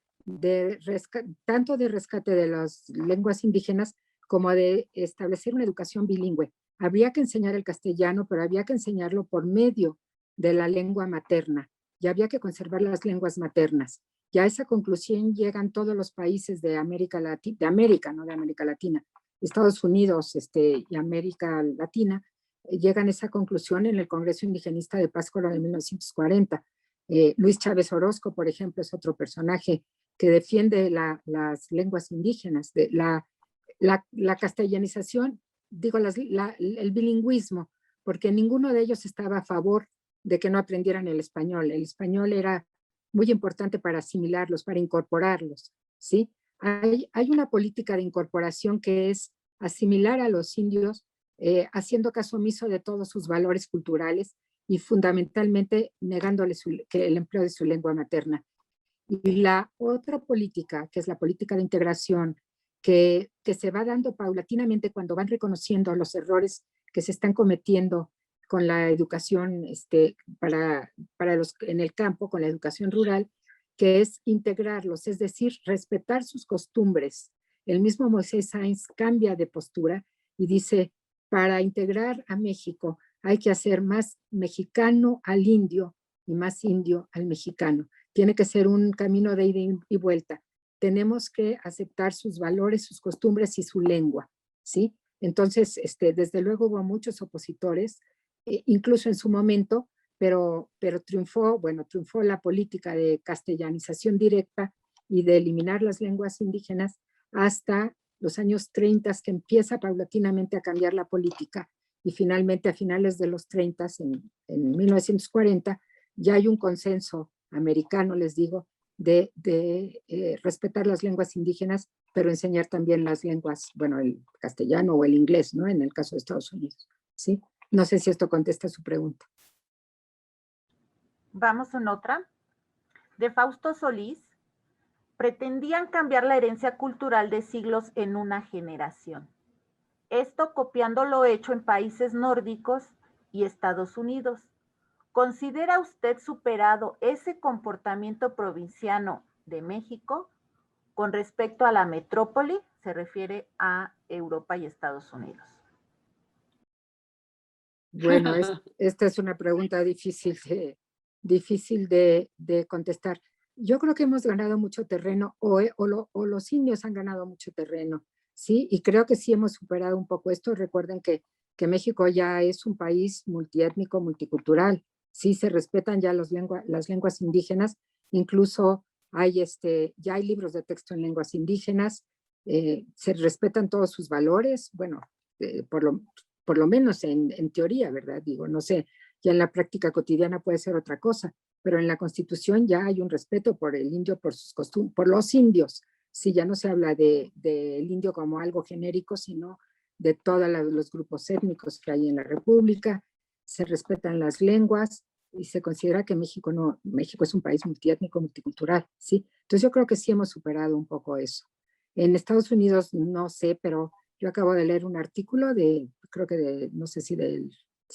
tanto de rescate de las lenguas indígenas como de establecer una educación bilingüe. Habría que enseñar el castellano, pero había que enseñarlo por medio de la lengua materna, y había que conservar las lenguas maternas. Y a esa conclusión llegan todos los países de América Latina, no de América Latina, Estados Unidos y América Latina llegan a esa conclusión en el Congreso Indigenista de Pátzcuaro de 1940. Luis Chávez Orozco, por ejemplo, es otro personaje que defiende las lenguas indígenas, la castellanización, digo, el bilingüismo, porque ninguno de ellos estaba a favor de que no aprendieran el español. El español era muy importante para asimilarlos, para incorporarlos, ¿sí? Hay una política de incorporación que es asimilar a los indios, haciendo caso omiso de todos sus valores culturales y fundamentalmente negándoles el empleo de su lengua materna. Y la otra política, que es la política de integración, que se va dando paulatinamente cuando van reconociendo los errores que se están cometiendo con la educación en el campo, con la educación rural, que es integrarlos, es decir, respetar sus costumbres. El mismo Moisés Sáenz cambia de postura y dice, para integrar a México hay que hacer más mexicano al indio y más indio al mexicano. Tiene que ser un camino de ida y vuelta. Tenemos que aceptar sus valores, sus costumbres y su lengua, ¿sí? Entonces, desde luego hubo muchos opositores, incluso en su momento, pero triunfó la política de castellanización directa y de eliminar las lenguas indígenas hasta los años 30, que empieza paulatinamente a cambiar la política y finalmente a finales de los 30, en 1940, ya hay un consenso americano, les digo, de respetar las lenguas indígenas, pero enseñar también las lenguas, bueno, el castellano o el inglés, ¿no? En el caso de Estados Unidos, ¿sí? No sé si esto contesta su pregunta. Vamos en otra. De Fausto Solís. Pretendían cambiar la herencia cultural de siglos en una generación. Esto copiando lo hecho en países nórdicos y Estados Unidos. ¿Considera usted superado ese comportamiento provinciano de México con respecto a la metrópoli? Se refiere a Europa y Estados Unidos. Bueno, esta es una pregunta difícil de contestar. Yo creo que hemos ganado mucho terreno o los indios han ganado mucho terreno, ¿sí? Y creo que sí hemos superado un poco esto. Recuerden que México ya es un país multiétnico, multicultural. Sí se respetan ya las lenguas indígenas, incluso ya hay libros de texto en lenguas indígenas, se respetan todos sus valores, bueno, por lo menos en teoría, ¿verdad? Digo, no sé, ya en la práctica cotidiana puede ser otra cosa, pero en la Constitución ya hay un respeto por el indio, por sus costumbres, por los indios. Sí, ya no se habla del indio como algo genérico, sino de todos los grupos étnicos que hay en la República. Se respetan las lenguas y se considera que México es un país multiétnico, multicultural, ¿sí? Entonces yo creo que sí hemos superado un poco eso. En Estados Unidos no sé, pero yo acabo de leer un artículo no sé si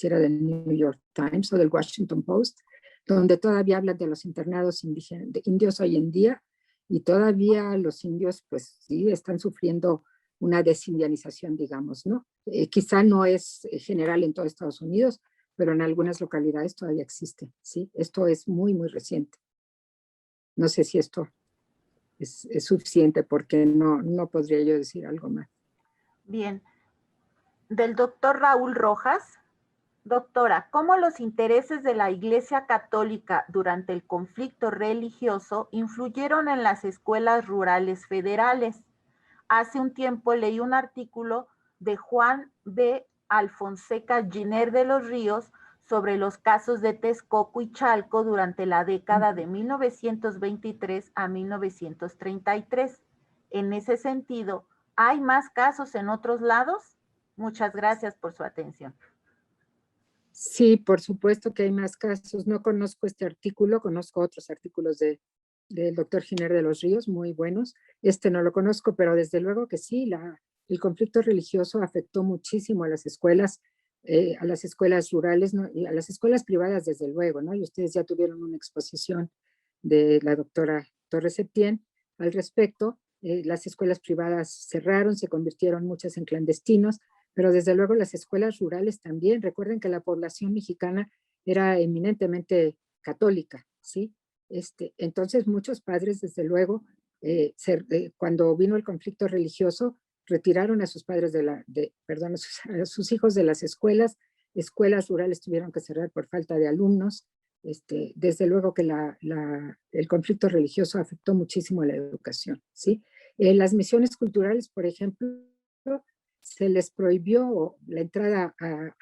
era del New York Times o del Washington Post, donde todavía hablan de los internados de indios hoy en día, y todavía los indios, pues sí, están sufriendo una desindianización, digamos, ¿no? Quizá no es general en todo Estados Unidos, pero en algunas localidades todavía existe, ¿sí? Esto es muy, muy reciente. No sé si esto es suficiente, porque no podría yo decir algo más. Bien. Del doctor Raúl Rojas. Doctora, ¿cómo los intereses de la Iglesia Católica durante el conflicto religioso influyeron en las escuelas rurales federales? Hace un tiempo leí un artículo de Juan B. Alfonseca Giner de los Ríos sobre los casos de Texcoco y Chalco durante la década de 1923 a 1933. En ese sentido, ¿hay más casos en otros lados? Muchas gracias por su atención. Sí, por supuesto que hay más casos. No conozco este artículo, conozco otros artículos del doctor Giner de los Ríos, muy buenos. Este no lo conozco, pero desde luego que sí, el conflicto religioso afectó muchísimo a las escuelas rurales, ¿no? Y a las escuelas privadas, desde luego, ¿no? Y ustedes ya tuvieron una exposición de la doctora Torres Septién al respecto. Las escuelas privadas cerraron, se convirtieron muchas en clandestinos, pero desde luego las escuelas rurales también. Recuerden que la población mexicana era eminentemente católica, ¿sí? Entonces muchos padres, desde luego, cuando vino el conflicto religioso, retiraron a sus padres perdón, a sus hijos de las escuelas rurales tuvieron que cerrar por falta de alumnos. Desde luego que el conflicto religioso afectó muchísimo a la educación, ¿sí? Las misiones culturales, por ejemplo, se les prohibió la entrada a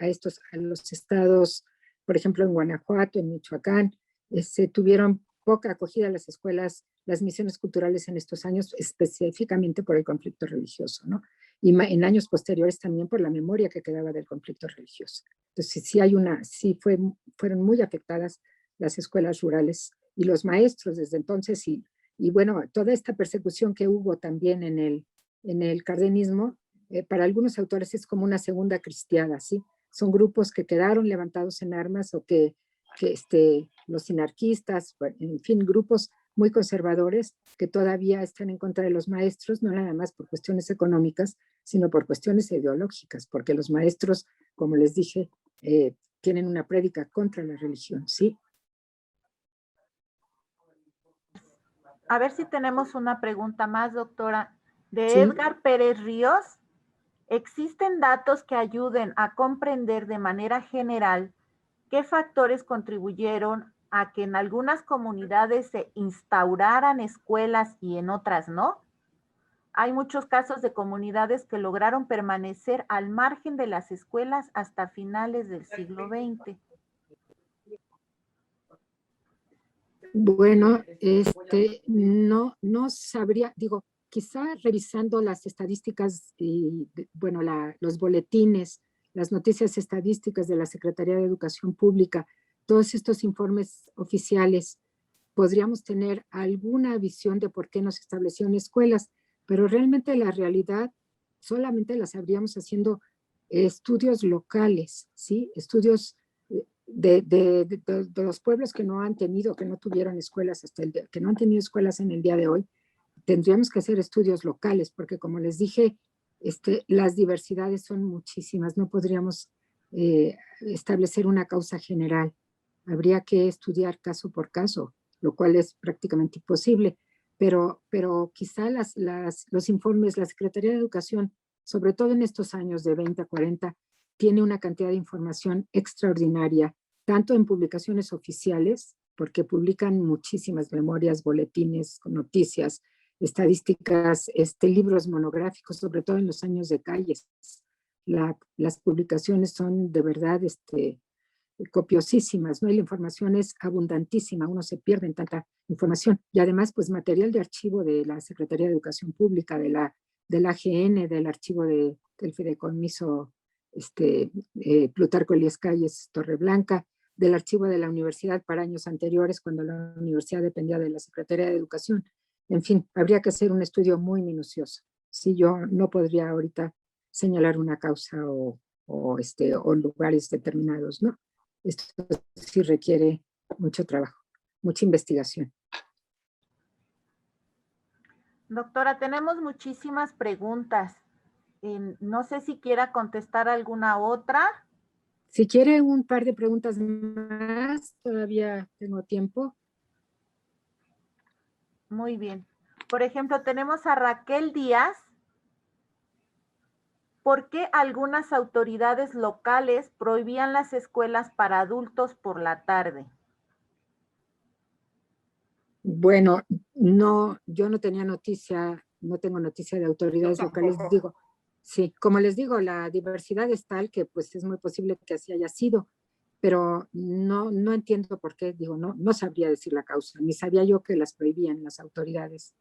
los estados, por ejemplo, en Guanajuato, en Michoacán, se tuvieron poca acogida a las escuelas, las misiones culturales en estos años, específicamente por el conflicto religioso, ¿no? Y en años posteriores también por la memoria que quedaba del conflicto religioso. Entonces, fueron muy afectadas las escuelas rurales y los maestros desde entonces, y bueno, toda esta persecución que hubo también en el cardenismo, para algunos autores es como una segunda cristiada, ¿sí? Son grupos que quedaron levantados en armas o que los sinarquistas, en fin, grupos muy conservadores que todavía están en contra de los maestros, no nada más por cuestiones económicas, sino por cuestiones ideológicas, porque los maestros, como les dije, tienen una prédica contra la religión, ¿sí? A ver si tenemos una pregunta más, doctora. De Sí. Edgar Pérez Ríos. ¿Existen datos que ayuden a comprender de manera general qué factores contribuyeron a que en algunas comunidades se instauraran escuelas y en otras no? Hay muchos casos de comunidades que lograron permanecer al margen de las escuelas hasta finales del siglo XX. Bueno, no sabría, digo, quizá revisando las estadísticas y, bueno, los boletines, las noticias estadísticas de la Secretaría de Educación Pública, todos estos informes oficiales, podríamos tener alguna visión de por qué no se establecieron escuelas, pero realmente la realidad solamente la sabríamos haciendo estudios locales, ¿sí? Estudios de los pueblos que no tuvieron escuelas que no han tenido escuelas en el día de hoy. Tendríamos que hacer estudios locales, porque como les dije, las diversidades son muchísimas, no podríamos establecer una causa general. Habría que estudiar caso por caso, lo cual es prácticamente imposible, pero quizá los informes, la Secretaría de Educación, sobre todo en estos años de 20 a 40, tiene una cantidad de información extraordinaria, tanto en publicaciones oficiales, porque publican muchísimas memorias, boletines, noticias, estadísticas, libros monográficos, sobre todo en los años de calles. Las publicaciones son de verdad copiosísimas, ¿no? Y la información es abundantísima, uno se pierde en tanta información. Y además, pues material de archivo de la Secretaría de Educación Pública, de la AGN, del archivo del Fideicomiso Plutarco Elías Calles Torreblanca, del archivo de la universidad para años anteriores, cuando la universidad dependía de la Secretaría de Educación. En fin, habría que hacer un estudio muy minucioso. Sí, yo no podría ahorita señalar una causa o lugares determinados, ¿no? Esto sí requiere mucho trabajo, mucha investigación. Doctora, tenemos muchísimas preguntas. No sé si quiera contestar alguna otra. Si quiere un par de preguntas más, todavía tengo tiempo. Muy bien. Por ejemplo, tenemos a Raquel Díaz. ¿Por qué algunas autoridades locales prohibían las escuelas para adultos por la tarde? Bueno, yo no tengo noticia de autoridades locales. Digo, sí, como les digo, la diversidad es tal que pues es muy posible que así haya sido, pero no entiendo por qué, digo, no sabría decir la causa, ni sabía yo que las prohibían las autoridades.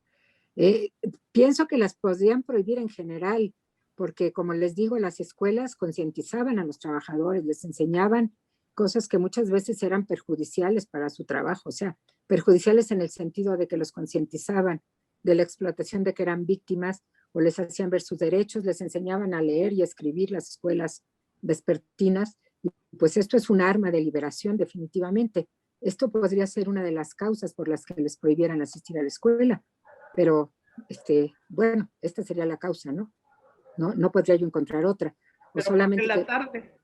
Pienso que las podrían prohibir en general, porque como les digo, las escuelas concientizaban a los trabajadores, les enseñaban cosas que muchas veces eran perjudiciales para su trabajo, o sea, perjudiciales en el sentido de que los concientizaban de la explotación de que eran víctimas o les hacían ver sus derechos, les enseñaban a leer y a escribir las escuelas vespertinas, y pues esto es un arma de liberación definitivamente. Esto podría ser una de las causas por las que les prohibieran asistir a la escuela, pero bueno, esta sería la causa, ¿no? No podría yo encontrar otra. O pero solamente en la tarde.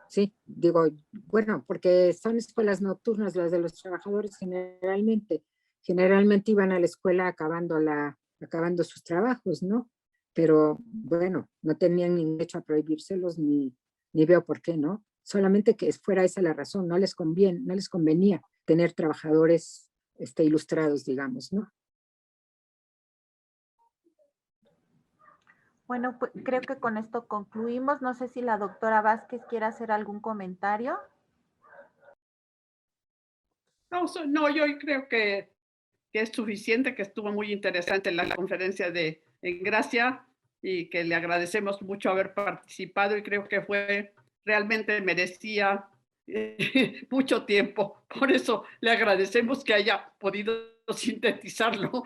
Sí, digo, bueno, porque son escuelas nocturnas las de los trabajadores generalmente iban a la escuela acabando sus trabajos, ¿no? pero bueno, no tenían ningún derecho a prohibírselos ni veo por qué, ¿no? Solamente que fuera esa la razón, no les convenía tener trabajadores ilustrados, digamos, ¿no? Bueno, pues creo que con esto concluimos. No sé si la doctora Vázquez quiere hacer algún comentario. No, yo creo que es suficiente, que estuvo muy interesante la conferencia en Gracia y que le agradecemos mucho haber participado y creo que realmente merecía mucho tiempo. Por eso le agradecemos que haya podido sintetizarlo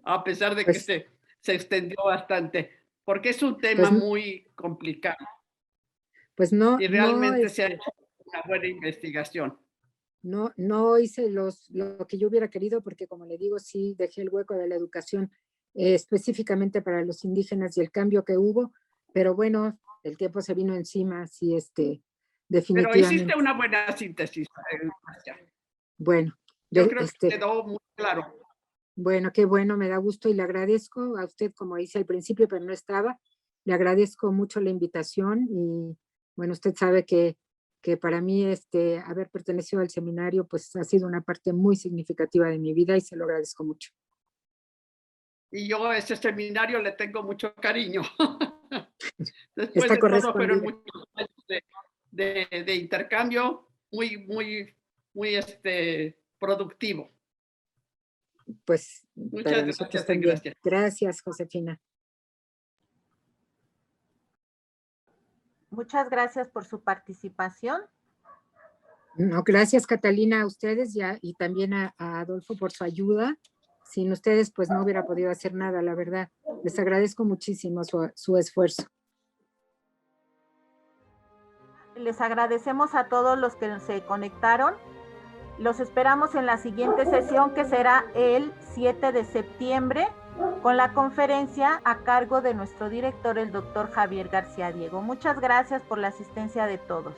a pesar de que Pues, se extendió bastante, porque es un tema pues, muy complicado pues no, y realmente se ha hecho una buena investigación. no hice lo que yo hubiera querido, porque como le digo, sí dejé el hueco de la educación específicamente para los indígenas y el cambio que hubo, pero bueno, el tiempo se vino encima, sí, Pero hiciste definitivamente. una buena síntesis. Bueno, Yo creo que quedó muy claro. bueno, qué bueno, me da gusto y le agradezco a usted, como hice al principio, pero no estaba, le agradezco mucho la invitación y bueno, usted sabe que para mí haber pertenecido al seminario pues ha sido una parte muy significativa de mi vida y se lo agradezco mucho. Y yo a ese seminario le tengo mucho cariño. Después Está de todo, fueron correspondida. muchos años de intercambio muy productivo. Pues para Muchas nosotros gracias, también. gracias. Gracias, Josefina. Muchas gracias por su participación. No, gracias, Catalina, a ustedes y también a Adolfo por su ayuda. Sin ustedes, pues no hubiera podido hacer nada, la verdad. Les agradezco muchísimo su esfuerzo. Les agradecemos a todos los que se conectaron. Los esperamos en la siguiente sesión, que será el 7 de septiembre, con la conferencia a cargo de nuestro director, el doctor Javier García Diego. Muchas gracias por la asistencia de todos.